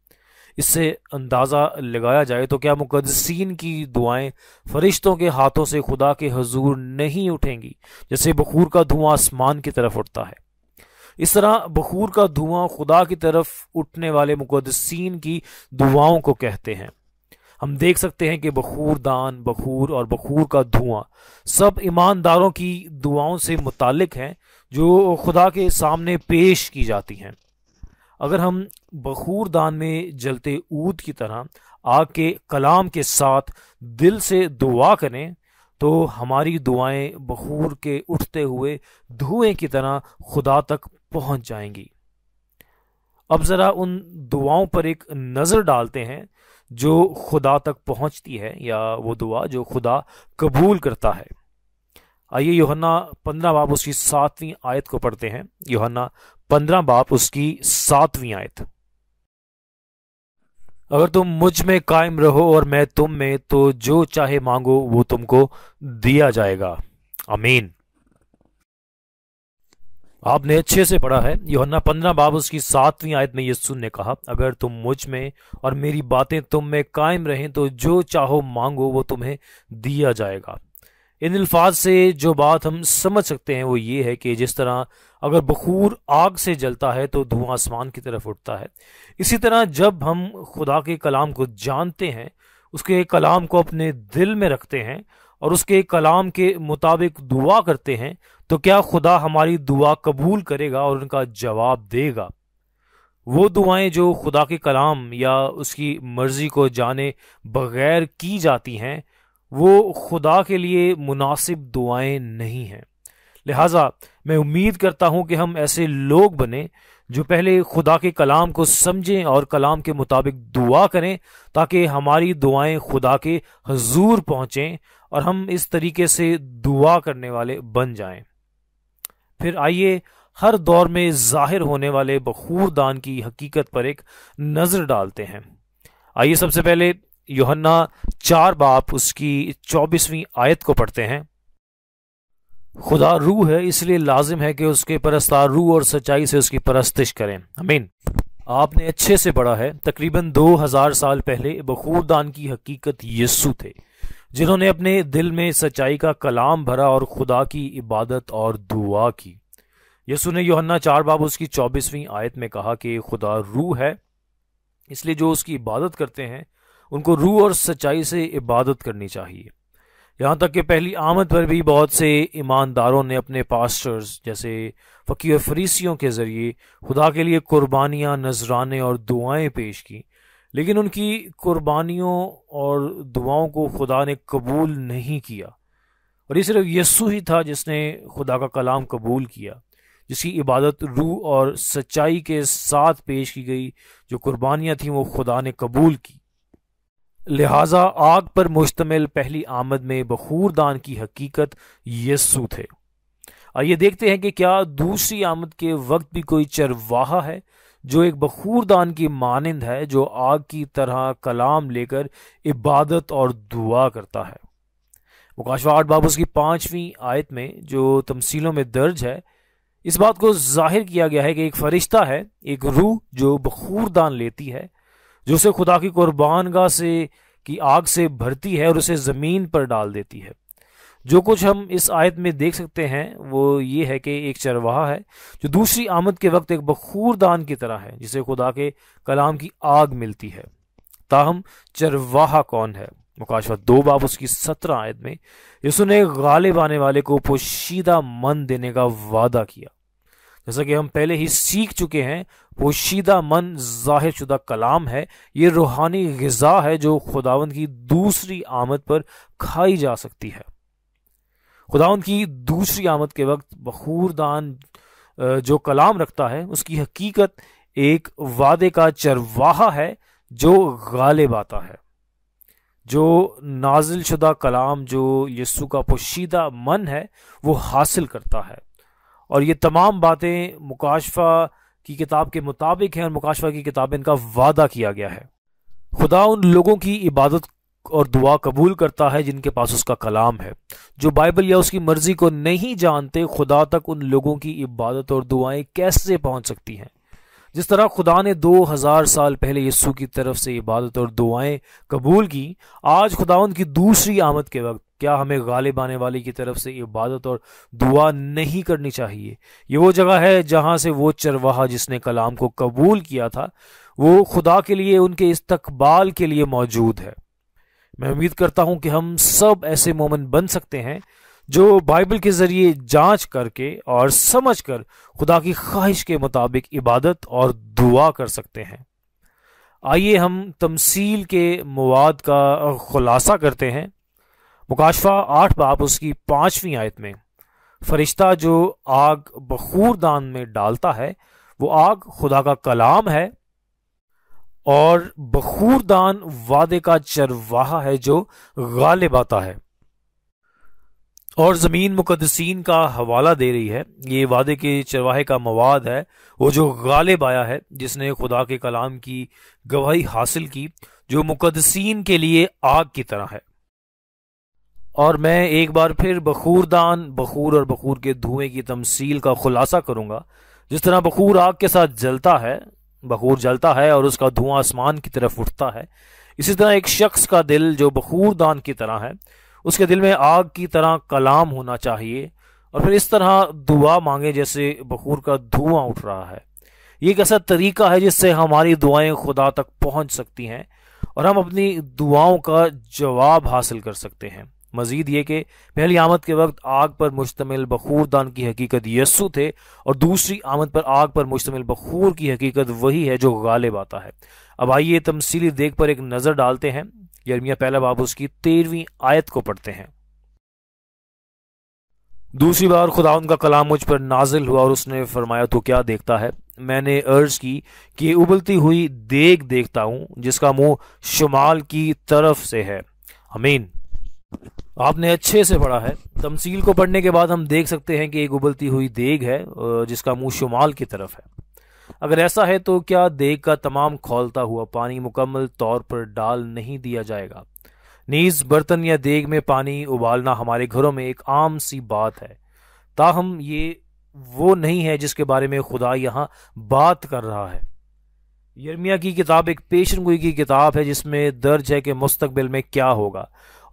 اس سے اندازہ لگایا جائے تو کیا مقدسین کی دعائیں فرشتوں کے ہاتھوں سے خدا کے حضور نہیں اٹھیں گی جیسے بخور کا دھواں آسمان کی طرف اٹھتا ہے؟ اس طرح بخور کا دھواں خدا کی طرف اٹھنے والے مقدسین کی دعاؤں کو کہتے ہیں۔ ہم دیکھ سکتے ہیں کہ بخور دان، بخور اور بخور کا دھواں سب ایمانداروں کی دعاؤں سے متعلق ہیں جو خدا کے سامنے پیش کی جاتی ہیں۔ اگر ہم بخور دان میں جلتے عود کی طرح آگ کے کلام کے ساتھ دل سے دعا کریں تو ہماری دعائیں بخور کے اٹھتے ہوئے دھوئیں کی طرح خدا تک پہنچ جائیں گی۔ اب ذرا ان دعاؤں پر ایک نظر ڈالتے ہیں جو خدا تک پہنچتی ہے، یا وہ دعا جو خدا قبول کرتا ہے۔ آئیے یوحنا 15 باب اس کی 7ویں آیت کو پڑھتے ہیں۔ یوحنا 15 باب اس کی 7ویں آیت۔ اگر تم مجھ میں قائم رہو اور میں تم میں، تو جو چاہے مانگو وہ تم کو دیا جائے گا۔ آمین۔ آپ نے اچھے سے پڑھا ہے۔ یوحنا 15 باب اس کی 7ویں آیت میں یسوع نے کہا اگر تم مجھ میں اور میری باتیں تم میں قائم رہیں تو جو چاہو مانگو وہ تمہیں دیا جائے گا۔ ان الفاظ سے جو بات ہم سمجھ سکتے ہیں وہ یہ ہے کہ جس طرح اگر بخور آگ سے جلتا ہے تو دھواں آسمان کی طرف اٹھتا ہے، اسی طرح جب ہم خدا کے کلام کو جانتے ہیں، اس کے کلام کو اپنے دل میں رکھتے ہیں اور اس کے کلام کے مطابق دعا کرتے ہیں تو کیا خدا ہماری دعا قبول کرے گا اور ان کا جواب دے گا؟ وہ دعائیں جو خدا کے کلام یا اس کی مرضی کو جانے بغیر کی جاتی ہیں وہ خدا کے لیے مناسب دعائیں نہیں ہیں۔ لہٰذا میں امید کرتا ہوں کہ ہم ایسے لوگ بنیں جو پہلے خدا کے کلام کو سمجھیں اور کلام کے مطابق دعا کریں تاکہ ہماری دعائیں خدا کے حضور پہنچیں اور ہم اس طریقے سے دعا کرنے والے بن جائیں۔ پھر آئیے ہر دور میں ظاہر ہونے والے بخور دان کی حقیقت پر ایک نظر ڈالتے ہیں۔ آئیے سب سے پہلے یوحنا 4 باب اس کی 24ویں آیت کو پڑھتے ہیں۔ خدا روح ہے، اس لیے لازم ہے کہ اس کے پرستار روح اور سچائی سے اس کی پرستش کریں۔ آمین۔ آپ نے اچھے سے پڑھا ہے، تقریباً 2000 سال پہلے بخور دان کی حقیقت یسوع تھے، جنہوں نے اپنے دل میں سچائی کا کلام بھرا اور خدا کی عبادت اور دعا کی۔ یسوع نے یوحنا 4 باب اس کی 24ویں آیت میں کہا کہ خدا روح ہے، اس لیے جو اس کی عبادت کرتے ہیں ان کو روح اور سچائی سے عبادت کرنی چاہیے۔ یہاں تک کہ پہلی آمد پر بھی بہت سے ایمانداروں نے اپنے پاسٹرز جیسے فقیہ اور فریسیوں کے ذریعے خدا کے لیے قربانیاں، نذرانے اور دعائیں پیش کی، لیکن ان کی قربانیوں اور دعاؤں کو خدا نے قبول نہیں کیا۔ اور یہ صرف یسوع ہی تھا جس نے خدا کا کلام قبول کیا، جس کی عبادت روح اور سچائی کے ساتھ پیش کی گئی۔ جو قربانیاں تھیں وہ خدا نے قبول کی۔ لہٰذا آگ پر مشتمل پہلی آمد میں بخور دان کی حقیقت یسوع تھے۔ آئیے دیکھتے ہیں کہ کیا دوسری آمد کے وقت بھی کوئی چرواہا ہے جو ایک بخور دان کی مانند ہے، جو آگ کی طرح کلام لے کر عبادت اور دعا کرتا ہے۔ مکاشفہ 8 باب اس کی 5ویں آیت میں جو تمثیلوں میں درج ہے، اس بات کو ظاہر کیا گیا ہے کہ ایک فرشتہ ہے، ایک روح جو بخور دان لیتی ہے، جو اسے خدا کی قربان گاہ سے کی آگ سے بھرتی ہے اور اسے زمین پر ڈال دیتی ہے۔ جو کچھ ہم اس آیت میں دیکھ سکتے ہیں وہ یہ ہے کہ ایک چرواہا ہے جو دوسری آمد کے وقت ایک بخور دان کی طرح ہے، جسے خدا کے کلام کی آگ ملتی ہے۔ تاہم چرواہا کون ہے؟ مکاشفہ 2 باب اس کی 17 آیت میں یسوع نے غالب آنے والے کو پوشیدہ من دینے کا وعدہ کیا۔ جیسا کہ ہم پہلے ہی سیکھ چکے ہیں، پوشیدہ من ظاہر شدہ کلام ہے۔ یہ روحانی غذا ہے جو خداوند کی دوسری آمد پر کھائی جا سکتی ہے۔ خداوند کی دوسری آمد کے وقت بخور دان جو کلام رکھتا ہے، اس کی حقیقت ایک وعدے کا چرواہا ہے جو غالب آتا ہے، جو نازل شدہ کلام جو یسوع کا پوشیدہ من ہے وہ حاصل کرتا ہے۔ اور یہ تمام باتیں مکاشفہ کی کتاب کے مطابق ہیں، اور مکاشفہ کی کتاب ان کا وعدہ کیا گیا ہے۔ خدا ان لوگوں کی عبادت اور دعا قبول کرتا ہے جن کے پاس اس کا کلام ہے۔ جو بائبل یا اس کی مرضی کو نہیں جانتے، خدا تک ان لوگوں کی عبادت اور دعائیں کیسے پہنچ سکتی ہیں؟ جس طرح خدا نے 2000 سال پہلے یسوع کی طرف سے عبادت اور دعائیں قبول کی، آج خداوند کی دوسری آمد کے وقت کیا ہمیں غالب آنے والی کی طرف سے عبادت اور دعا نہیں کرنی چاہیے؟ یہ وہ جگہ ہے جہاں سے وہ چرواہا جس نے کلام کو قبول کیا تھا، وہ خدا کے لیے ان کے استقبال کے لیے موجود ہے۔ میں امید کرتا ہوں کہ ہم سب ایسے مومن بن سکتے ہیں جو بائبل کے ذریعے جانچ کر کے اور سمجھ کر خدا کی خواہش کے مطابق عبادت اور دعا کر سکتے ہیں۔ آئیے ہم تمثیل کے مواد کا خلاصہ کرتے ہیں۔ مکاشفہ 8 باب اس کی 5ویں آیت میں فرشتہ جو آگ بخور دان میں ڈالتا ہے، وہ آگ خدا کا کلام ہے، اور بخور دان وعدے کا چرواہا ہے جو غالب آتا ہے۔ اور زمین مقدسین کا حوالہ دے رہی ہے، یہ وعدے کے چرواہے کا مواد ہے، وہ جو غالب آیا ہے، جس نے خدا کے کلام کی گواہی حاصل کی، جو مقدسین کے لیے آگ کی طرح ہے۔ اور میں ایک بار پھر بخور دان، بخور اور بخور کے دھوئیں کی تمثیل کا خلاصہ کروں گا۔ جس طرح بخور آگ کے ساتھ جلتا ہے، بخور جلتا ہے اور اس کا دھواں آسمان کی طرف اٹھتا ہے، اسی طرح ایک شخص کا دل جو بخور دان کی طرح ہے، اس کے دل میں آگ کی طرح کلام ہونا چاہیے، اور پھر اس طرح دعا مانگے جیسے بخور کا دھواں اٹھ رہا ہے۔ یہ ایک ایسا طریقہ ہے جس سے ہماری دعائیں خدا تک پہنچ سکتی ہیں اور ہم اپنی دعاؤں کا جواب حاصل کر سکتے ہیں۔ مزید یہ کہ پہلی آمد کے وقت آگ پر مشتمل بخور دان کی حقیقت یسوع تھے، اور دوسری آمد پر آگ پر مشتمل بخور کی حقیقت وہی ہے جو غالب آتا ہے۔ اب آئیے تمثیلی دیکھ پر ایک نظر ڈالتے ہیں۔ یرمیہ پہلا باب اس کی 13ویں آیت کو پڑھتے ہیں۔ دوسری بار خداوند کا کلام مجھ پر نازل ہوا اور اس نے فرمایا تو کیا دیکھتا ہے؟ میں نے عرض کی کہ ابلتی ہوئی دیگ دیکھتا ہوں جس کا منہ شمال کی طرف سے ہے۔ آمین۔ آپ نے اچھے سے پڑھا ہے۔ تمثیل کو پڑھنے کے بعد ہم دیکھ سکتے ہیں کہ ایک ابلتی ہوئی دیگ ہے جس کا منہ شمال کی طرف ہے۔ اگر ایسا ہے تو کیا دیگ کا تمام کھولتا ہوا پانی مکمل طور پر ڈال نہیں دیا جائے گا؟ نیز برتن یا دیگ میں پانی ابالنا ہمارے گھروں میں ایک عام سی بات ہے، تاہم یہ وہ نہیں ہے جس کے بارے میں خدا یہاں بات کر رہا ہے۔ یرمیہ کی کتاب ایک پیشن گوئی کی کتاب ہے جس میں درج ہے کہ مستقبل میں کیا ہوگا،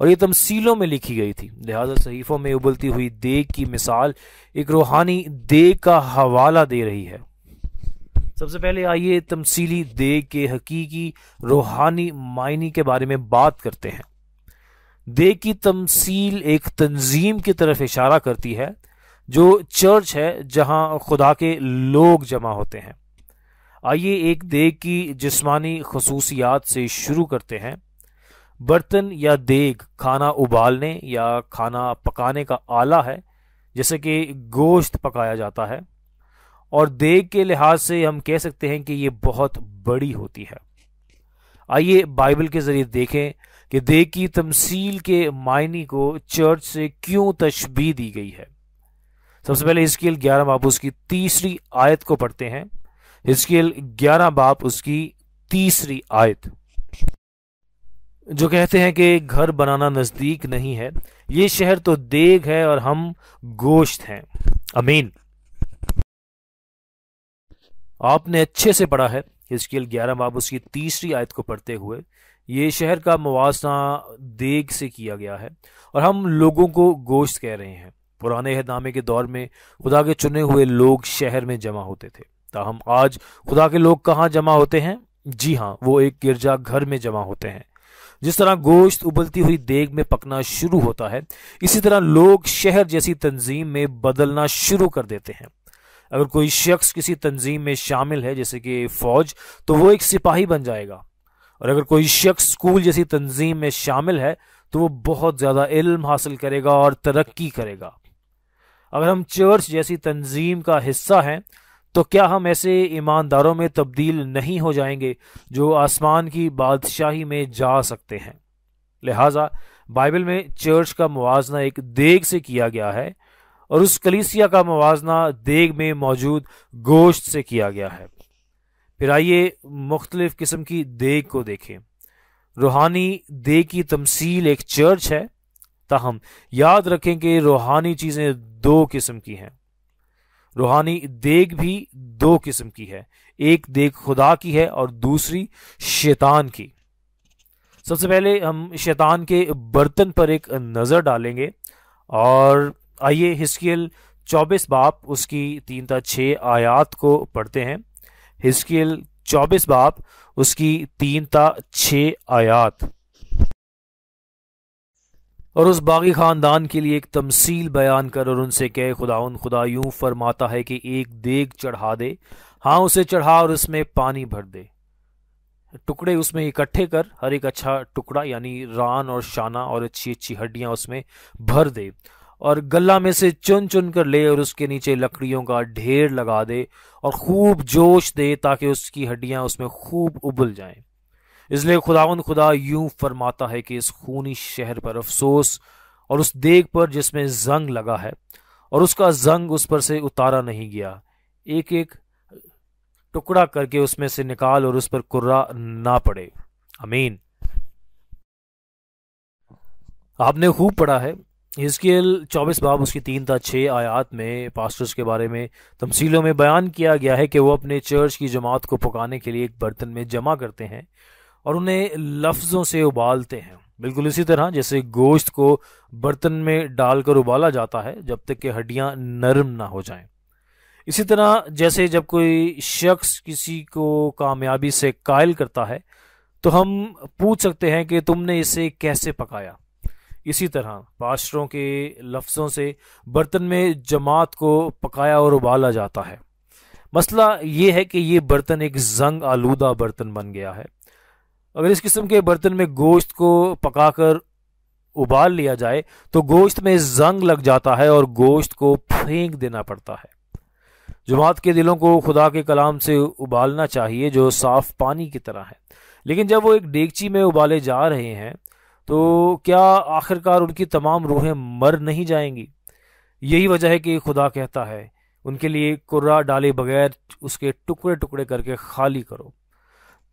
اور یہ تمثیلوں میں لکھی گئی تھی، لہذا صحیفوں میں ابلتی ہوئی دیگ کی مثال ایک روحانی دیگ کا حوالہ دے رہی ہے۔ سب سے پہلے آئیے تمثیلی دیگ کے حقیقی روحانی معنی کے بارے میں بات کرتے ہیں۔ دیگ کی تمثیل ایک تنظیم کی طرف اشارہ کرتی ہے جو چرچ ہے جہاں خدا کے لوگ جمع ہوتے ہیں۔ آئیے ایک دیگ کی جسمانی خصوصیات سے شروع کرتے ہیں۔ برتن یا دیگ کھانا ابالنے یا کھانا پکانے کا آلہ ہے، جیسے کہ گوشت پکایا جاتا ہے، اور دیگ کے لحاظ سے ہم کہہ سکتے ہیں کہ یہ بہت بڑی ہوتی ہے۔ آئیے بائبل کے ذریعے دیکھیں کہ دیگ کی تمثیل کے معنی کو چرچ سے کیوں تشبیہ دی گئی ہے۔ سب سے پہلے حزقیل 11 باب اس کی 3 آیت کو پڑھتے ہیں۔ حزقیل 11 باب اس کی 3 آیت، جو کہتے ہیں کہ گھر بنانا نزدیک نہیں ہے، یہ شہر تو دیگ ہے اور ہم گوشت ہیں۔ آمین۔ آپ نے اچھے سے پڑھا ہے۔ حزقیل 11 باب اس کی 3 آیت کو پڑھتے ہوئے یہ شہر کا موازنہ دیگ سے کیا گیا ہے اور ہم لوگوں کو گوشت کہہ رہے ہیں۔ پرانے عہد نامے کے دور میں خدا کے چنے ہوئے لوگ شہر میں جمع ہوتے تھے، تاہم آج خدا کے لوگ کہاں جمع ہوتے ہیں؟ جی ہاں، وہ ایک گرجا گھر میں جمع ہوتے ہیں۔ جس طرح گوشت ابلتی ہوئی دیگ میں پکنا شروع ہوتا ہے، اسی طرح لوگ شہر جیسی تنظیم میں بدلنا شروع کر دیتے ہیں۔ اگر کوئی شخص کسی تنظیم میں شامل ہے جیسے کہ فوج، تو وہ ایک سپاہی بن جائے گا، اور اگر کوئی شخص اسکول جیسی تنظیم میں شامل ہے تو وہ بہت زیادہ علم حاصل کرے گا اور ترقی کرے گا۔ اگر ہم چرچ جیسی تنظیم کا حصہ ہیں تو کیا ہم ایسے ایمانداروں میں تبدیل نہیں ہو جائیں گے جو آسمان کی بادشاہی میں جا سکتے ہیں؟ لہٰذا بائبل میں چرچ کا موازنہ ایک دیگ سے کیا گیا ہے، اور اس کلیسیا کا موازنہ دیگ میں موجود گوشت سے کیا گیا ہے۔ پھر آئیے مختلف قسم کی دیگ کو دیکھیں۔ روحانی دیگ کی تمثیل ایک چرچ ہے، تاہم یاد رکھیں کہ روحانی چیزیں 2 قسم کی ہیں۔ روحانی دیگ بھی 2 قسم کی ہے، ایک دیگ خدا کی ہے اور دوسری شیطان کی۔ سب سے پہلے ہم شیطان کے برتن پر ایک نظر ڈالیں گے، اور آئیے حزقیل 24 باب اس کی 3 تا 6 آیات کو پڑھتے ہیں۔ حزقیل 24 باب اس کی 3 تا 6 آیات۔ اور اس باغی خاندان کے لیے ایک تمثیل بیان کر اور ان سے کہے، خدا یوں فرماتا ہے کہ ایک دیگ چڑھا دے، ہاں اسے چڑھا اور اس میں پانی بھر دے، ٹکڑے اس میں اکٹھے کر، ہر ایک اچھا ٹکڑا یعنی ران اور شانہ اور اچھی اچھی ہڈیاں اس میں بھر دے، اور گلہ میں سے چن چن کر لے اور اس کے نیچے لکڑیوں کا ڈھیر لگا دے اور خوب جوش دے تاکہ اس کی ہڈیاں اس میں خوب ابل جائیں۔ اس لیے خدا یوں فرماتا ہے کہ اس خونی شہر پر افسوس، اور اس دیگ پر جس میں زنگ لگا ہے اور اس کا زنگ اس پر سے اتارا نہیں گیا، ایک ایک ٹکڑا کر کے اس میں سے نکال اور اس پر کرا نہ پڑے۔ آمین۔ آپ نے خوب پڑھا ہے۔ حزقیل 24 باب اس کی 3 تا 6 آیات میں پاسٹرز کے بارے میں تمثیلوں میں بیان کیا گیا ہے کہ وہ اپنے چرچ کی جماعت کو پکانے کے لیے ایک برتن میں جمع کرتے ہیں اور انہیں لفظوں سے ابالتے ہیں، بالکل اسی طرح جیسے گوشت کو برتن میں ڈال کر ابالا جاتا ہے جب تک کہ ہڈیاں نرم نہ ہو جائیں۔ اسی طرح جیسے جب کوئی شخص کسی کو کامیابی سے قائل کرتا ہے تو ہم پوچھ سکتے ہیں کہ تم نے اسے کیسے پکایا۔ اسی طرح پاسٹروں کے لفظوں سے برتن میں جماعت کو پکایا اور ابالا جاتا ہے۔ مسئلہ یہ ہے کہ یہ برتن ایک زنگ آلودہ برتن بن گیا ہے۔ اگر اس قسم کے برتن میں گوشت کو پکا کر ابال لیا جائے تو گوشت میں زنگ لگ جاتا ہے اور گوشت کو پھینک دینا پڑتا ہے۔ جماعت کے دلوں کو خدا کے کلام سے ابالنا چاہیے جو صاف پانی کی طرح ہے، لیکن جب وہ ایک دیگچی میں ابالے جا رہے ہیں تو کیا آخرکار ان کی تمام روحیں مر نہیں جائیں گی؟ یہی وجہ ہے کہ خدا کہتا ہے ان کے لیے کرا ڈالے بغیر اس کے ٹکڑے ٹکڑے کر کے خالی کرو۔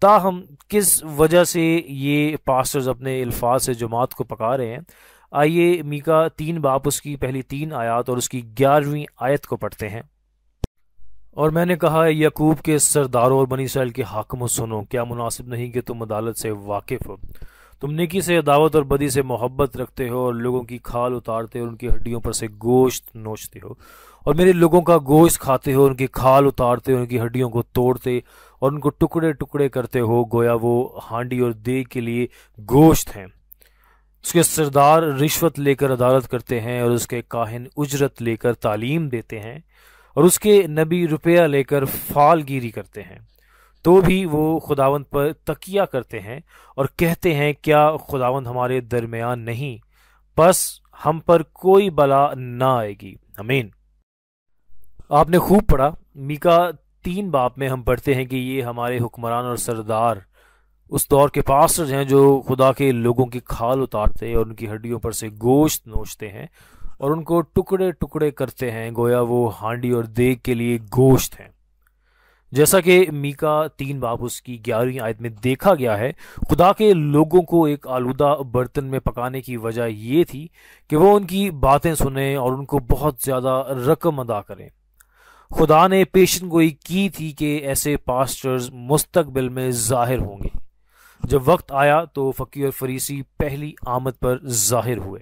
تاہم کس وجہ سے یہ پاسٹرز اپنے الفاظ سے جماعت کو پکا رہے ہیں؟ آئیے میکا 3 باب اس کی پہلی 3 آیات اور اس کی 11ویں آیت کو پڑھتے ہیں۔ اور میں نے کہا ہے یعقوب کے سرداروں اور بنی اسرائیل کے حاکموں سنو، کیا مناسب نہیں کہ تم عدالت سے واقف ہو؟ تم نیکی سے عداوت اور بدی سے محبت رکھتے ہو اور لوگوں کی کھال اتارتے اور ان کی ہڈیوں پر سے گوشت نوچتے ہو، اور میرے لوگوں کا گوشت کھاتے ہو، ان کی کھال اتارتے اور ان کی ہڈیوں کو توڑتے اور ان کو ٹکڑے ٹکڑے کرتے ہو گویا وہ ہانڈی اور دیگ کے لیے گوشت ہیں۔ اس کے سردار رشوت لے کر عدالت کرتے ہیں اور اس کے کاہن اجرت لے کر تعلیم دیتے ہیں اور اس کے نبی روپیہ لے کر فال گیری کرتے ہیں، تو بھی وہ خداوند پر تکیہ کرتے ہیں اور کہتے ہیں کیا خداوند ہمارے درمیان نہیں، بس ہم پر کوئی بلا نہ آئے گی۔ آمین۔ آپ نے خوب پڑھا۔ میکا 3 باب میں ہم پڑھتے ہیں کہ یہ ہمارے حکمران اور سردار اس دور کے پاسٹرز ہیں جو خدا کے لوگوں کی کھال اتارتے اور ان کی ہڈیوں پر سے گوشت نوچتے ہیں اور ان کو ٹکڑے ٹکڑے کرتے ہیں گویا وہ ہانڈی اور دیگ کے لیے گوشت ہیں۔ جیسا کہ میکا 3 باب اس کی 11ویں آیت میں دیکھا گیا ہے، خدا کے لوگوں کو ایک آلودہ برتن میں پکانے کی وجہ یہ تھی کہ وہ ان کی باتیں سنیں اور ان کو بہت زیادہ رقم ادا کریں۔ خدا نے پیشن گوئی کی تھی کہ ایسے پاسٹرز مستقبل میں ظاہر ہوں گے۔ جب وقت آیا تو فقی اور فریسی پہلی آمد پر ظاہر ہوئے۔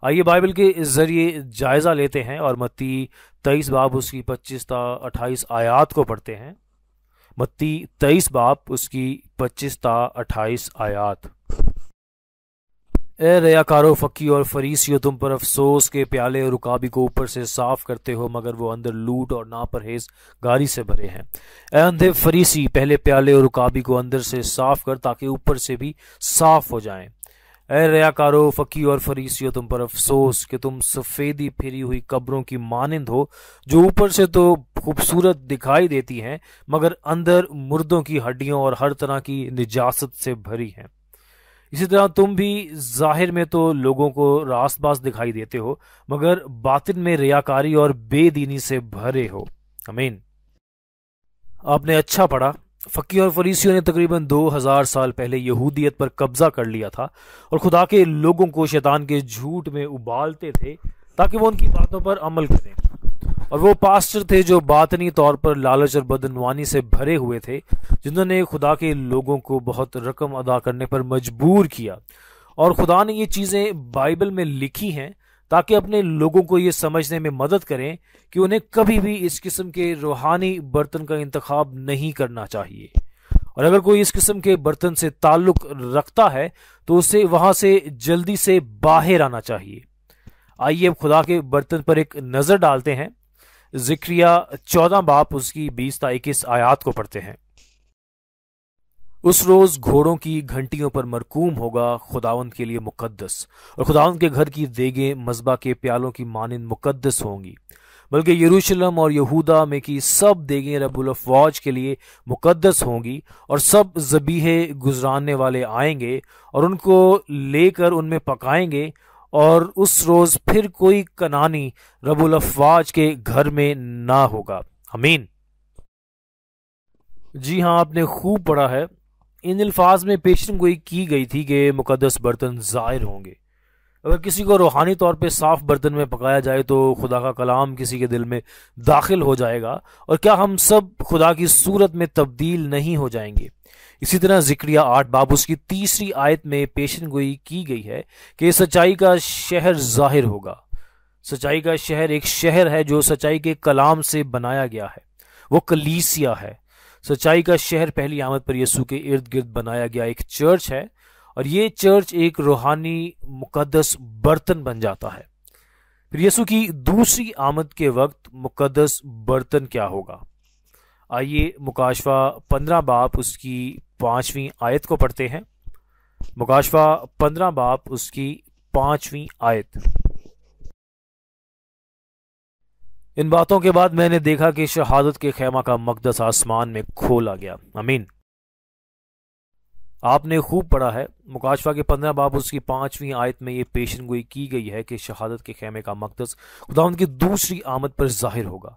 آئیے بائبل کے ذریعے جائزہ لیتے ہیں اور متی 23 باب اس کی 25 تا 28 آیات کو پڑھتے ہیں۔ متی 23 باب اس کی 25 تا 28 آیات۔ اے ریاکارو فقی اور فریسیو، تم پر افسوس کے پیالے اور رکابی کو اوپر سے صاف کرتے ہو مگر وہ اندر لوٹ اور ناپرہیز گاری سے بھرے ہیں۔ اے اندھے فریسی، پہلے پیالے اور رکابی کو اندر سے صاف کر تاکہ اوپر سے بھی صاف ہو جائیں۔ اے ریاکارو فقی اور فریسیو، تم پر افسوس کہ تم سفیدی پھری ہوئی قبروں کی مانند ہو جو اوپر سے تو خوبصورت دکھائی دیتی ہیں مگر اندر مردوں کی ہڈیوں اور ہر طرح کی نجاست سے بھری ہیں۔ اسی طرح تم بھی ظاہر میں تو لوگوں کو راست باز دکھائی دیتے ہو مگر باطن میں ریاکاری اور بے دینی سے بھرے ہو۔ آمین۔ آپ نے اچھا پڑھا۔ فقی اور فریسیوں نے تقریباً 2000 سال پہلے یہودیت پر قبضہ کر لیا تھا اور خدا کے لوگوں کو شیطان کے جھوٹ میں ابالتے تھے تاکہ وہ ان کی باتوں پر عمل کریں، اور وہ پاسٹر تھے جو باطنی طور پر لالچ اور بدعنوانی سے بھرے ہوئے تھے جنہوں نے خدا کے لوگوں کو بہت رقم ادا کرنے پر مجبور کیا، اور خدا نے یہ چیزیں بائبل میں لکھی ہیں تاکہ اپنے لوگوں کو یہ سمجھنے میں مدد کریں کہ انہیں کبھی بھی اس قسم کے روحانی برتن کا انتخاب نہیں کرنا چاہیے، اور اگر کوئی اس قسم کے برتن سے تعلق رکھتا ہے تو اسے وہاں سے جلدی سے باہر آنا چاہیے۔ آئیے اب خدا کے برتن پر ایک نظر ڈالتے ہیں۔ زکریا 14 باب اس کی 20 تا 21 آیات کو پڑھتے ہیں۔ اس روز گھوڑوں کی گھنٹیوں پر مرکوم ہوگا خداوند کے لیے مقدس، اور خداوند کے گھر کی دیگیں مذبح کے پیالوں کی مانند مقدس ہوں گی، بلکہ یروشلم اور یہودا میں کی سب دیگیں رب الافواج کے لیے مقدس ہوں گی، اور سب ذبیحے گزراننے والے آئیں گے اور ان کو لے کر ان میں پکائیں گے، اور اس روز پھر کوئی کنانی رب الافواج کے گھر میں نہ ہوگا۔ آمین۔ جی ہاں، آپ نے خوب پڑھا ہے۔ ان الفاظ میں پیشن گوئی کی گئی تھی کہ مقدس برتن ظاہر ہوں گے۔ اگر کسی کو روحانی طور پہ صاف برتن میں پکایا جائے تو خدا کا کلام کسی کے دل میں داخل ہو جائے گا، اور کیا ہم سب خدا کی صورت میں تبدیل نہیں ہو جائیں گے؟ اسی طرح زکریا 8 باب اس کی 3 آیت میں پیشن گوئی کی گئی ہے کہ سچائی کا شہر ظاہر ہوگا۔ سچائی کا شہر ایک شہر ہے جو سچائی کے کلام سے بنایا گیا ہے، وہ کلیسیا ہے۔ سچائی کا شہر پہلی آمد پر یسوع کے ارد گرد بنایا گیا ایک چرچ ہے، اور یہ چرچ ایک روحانی مقدس برتن بن جاتا ہے۔ پھر یسوع کی دوسری آمد کے وقت مقدس برتن کیا ہوگا؟ آئیے مکاشفہ 15 باب اس کی 5ویں آیت کو پڑھتے ہیں۔ مکاشفہ 15 باب اس کی 5ویں آیت۔ ان باتوں کے بعد میں نے دیکھا کہ شہادت کے خیمہ کا مقدس آسمان میں کھولا گیا۔ آمین۔ آپ نے خوب پڑھا ہے، مکاشفہ کے 15 باب اس کی 5ویں آیت میں یہ پیشن گوئی کی گئی ہے کہ شہادت کے خیمے کا مقدس خداوند کی دوسری آمد پر ظاہر ہوگا۔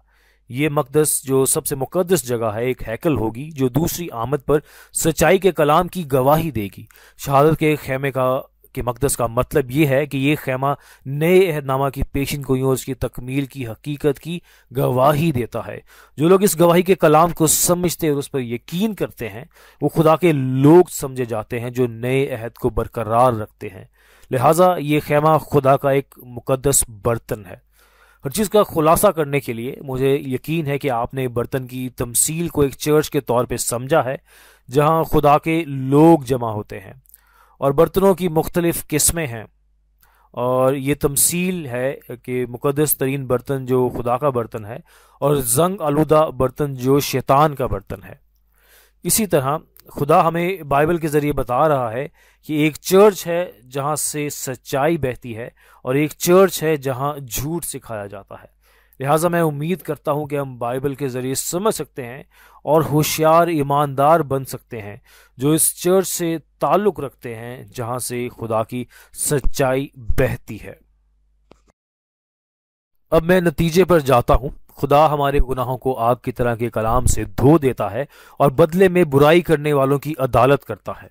یہ مقدس جو سب سے مقدس جگہ ہے ایک ہیکل ہوگی جو دوسری آمد پر سچائی کے کلام کی گواہی دے گی۔ شہادت کے خیمے کے مقدس کا مطلب یہ ہے کہ یہ خیمہ نئے عہد نامہ کی پیشن گوئیوں اور اس کی تکمیل کی حقیقت کی گواہی دیتا ہے۔ جو لوگ اس گواہی کے کلام کو سمجھتے اور اس پر یقین کرتے ہیں وہ خدا کے لوگ سمجھے جاتے ہیں جو نئے عہد کو برقرار رکھتے ہیں۔ لہٰذا یہ خیمہ خدا کا ایک مقدس برتن ہے۔ ہر چیز کا خلاصہ کرنے کے لیے مجھے یقین ہے کہ آپ نے برتن کی تمثیل کو ایک چرچ کے طور پہ سمجھا ہے جہاں خدا کے لوگ جمع ہوتے ہیں، اور برتنوں کی مختلف قسمیں ہیں، اور یہ تمثیل ہے کہ مقدس ترین برتن جو خدا کا برتن ہے اور زنگ آلودہ برتن جو شیطان کا برتن ہے۔ اسی طرح خدا ہمیں بائبل کے ذریعے بتا رہا ہے کہ ایک چرچ ہے جہاں سے سچائی بہتی ہے اور ایک چرچ ہے جہاں جھوٹ سکھایا جاتا ہے۔ لہٰذا میں امید کرتا ہوں کہ ہم بائبل کے ذریعے سمجھ سکتے ہیں اور ہوشیار ایماندار بن سکتے ہیں جو اس چرچ سے تعلق رکھتے ہیں جہاں سے خدا کی سچائی بہتی ہے۔ اب میں نتیجے پر جاتا ہوں۔ خدا ہمارے گناہوں کو آگ کی طرح کے کلام سے دھو دیتا ہے اور بدلے میں برائی کرنے والوں کی عدالت کرتا ہے۔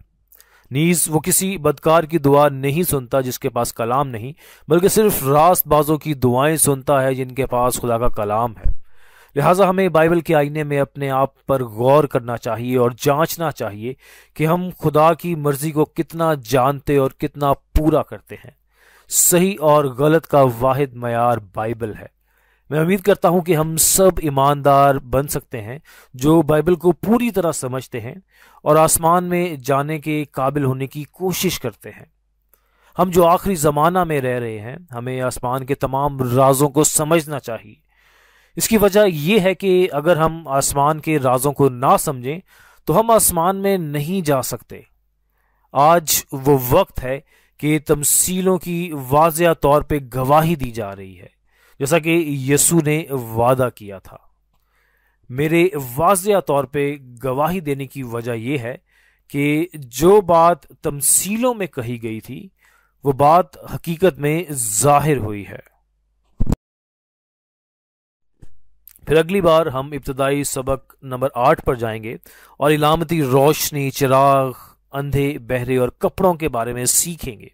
نیز وہ کسی بدکار کی دعا نہیں سنتا جس کے پاس کلام نہیں، بلکہ صرف راست بازوں کی دعائیں سنتا ہے جن کے پاس خدا کا کلام ہے۔ لہٰذا ہمیں بائبل کے آئینے میں اپنے آپ پر غور کرنا چاہیے اور جانچنا چاہیے کہ ہم خدا کی مرضی کو کتنا جانتے اور کتنا پورا کرتے ہیں۔ صحیح اور غلط کا واحد معیار بائبل ہے۔ میں امید کرتا ہوں کہ ہم سب ایماندار بن سکتے ہیں جو بائبل کو پوری طرح سمجھتے ہیں اور آسمان میں جانے کے قابل ہونے کی کوشش کرتے ہیں۔ ہم جو آخری زمانہ میں رہ رہے ہیں ہمیں آسمان کے تمام رازوں کو سمجھنا چاہیے۔ اس کی وجہ یہ ہے کہ اگر ہم آسمان کے رازوں کو نہ سمجھیں تو ہم آسمان میں نہیں جا سکتے۔ آج وہ وقت ہے کہ تمثیلوں کی واضح طور پہ گواہی دی جا رہی ہے جیسا کہ یسوع نے وعدہ کیا تھا۔ میرے واضح طور پہ گواہی دینے کی وجہ یہ ہے کہ جو بات تمثیلوں میں کہی گئی تھی وہ بات حقیقت میں ظاہر ہوئی ہے۔ پھر اگلی بار ہم ابتدائی سبق نمبر 8 پر جائیں گے اور علامتی روشنی، چراغ، اندھے، بہرے اور کپڑوں کے بارے میں سیکھیں گے۔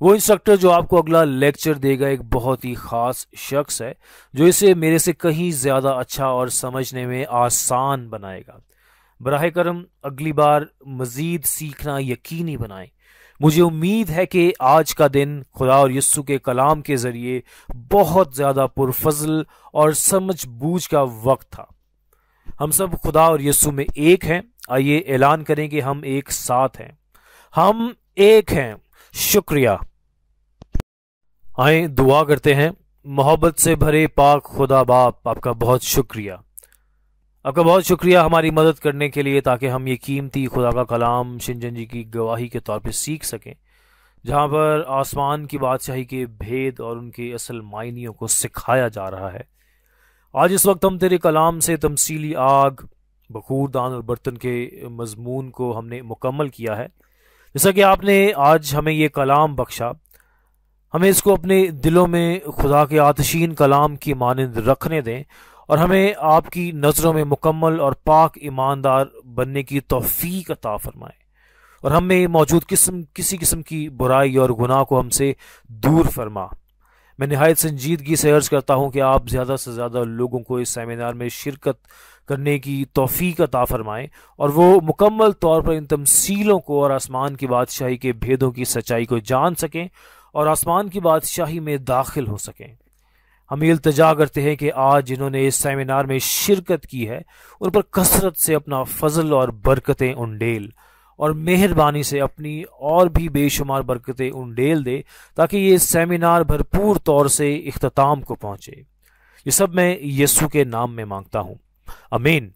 وہ انسٹرکٹر جو آپ کو اگلا لیکچر دے گا ایک بہت ہی خاص شخص ہے جو اسے میرے سے کہیں زیادہ اچھا اور سمجھنے میں آسان بنائے گا۔ براہ کرم اگلی بار مزید سیکھنا یقینی بنائیں۔ مجھے امید ہے کہ آج کا دن خدا اور یسوع کے کلام کے ذریعے بہت زیادہ پرفضل اور سمجھ بوجھ کا وقت تھا۔ ہم سب خدا اور یسوع میں ایک ہیں۔ آئیے اعلان کریں کہ ہم ایک ساتھ ہیں۔ ہم ایک ہیں۔ شکریہ۔ آئیں دعا کرتے ہیں۔ محبت سے بھرے پاک خدا باپ، آپ کا بہت شکریہ۔ آپ کا بہت شکریہ ہماری مدد کرنے کے لیے تاکہ ہم یہ قیمتی خدا کا کلام شنجن جی کی گواہی کے طور پہ سیکھ سکیں، جہاں پر آسمان کی بادشاہی کے بھید اور ان کے اصل معنیوں کو سکھایا جا رہا ہے۔ آج اس وقت ہم تیرے کلام سے تمثیلی آگ، بخور دان اور برتن کے مضمون کو ہم نے مکمل کیا ہے۔ جیسا کہ آپ نے آج ہمیں یہ کلام بخشا، ہمیں اس کو اپنے دلوں میں خدا کے آتشین کلام کی مانند رکھنے دیں اور ہمیں آپ کی نظروں میں مکمل اور پاک ایماندار بننے کی توفیق عطا فرمائیں، اور ہم میں موجود کسی قسم کی برائی اور گناہ کو ہم سے دور فرما۔ میں نہایت سنجیدگی سے عرض کرتا ہوں کہ آپ زیادہ سے زیادہ لوگوں کو اس سیمینار میں شرکت کرنے کی توفیق عطا فرمائیں اور وہ مکمل طور پر ان تمثیلوں کو اور آسمان کی بادشاہی کے بھیدوں کی سچائی کو جان سکیں اور آسمان کی بادشاہی میں داخل ہو سکیں۔ ہم یہ التجا کرتے ہیں کہ آج جنہوں نے اس سیمینار میں شرکت کی ہے ان پر کثرت سے اپنا فضل اور برکتیں انڈیل، اور مہربانی سے اپنی اور بھی بے شمار برکتیں انڈیل دے تاکہ یہ سیمینار بھرپور طور سے اختتام کو پہنچے۔ یہ سب میں یسوع کے نام میں مانگتا ہوں، آمین۔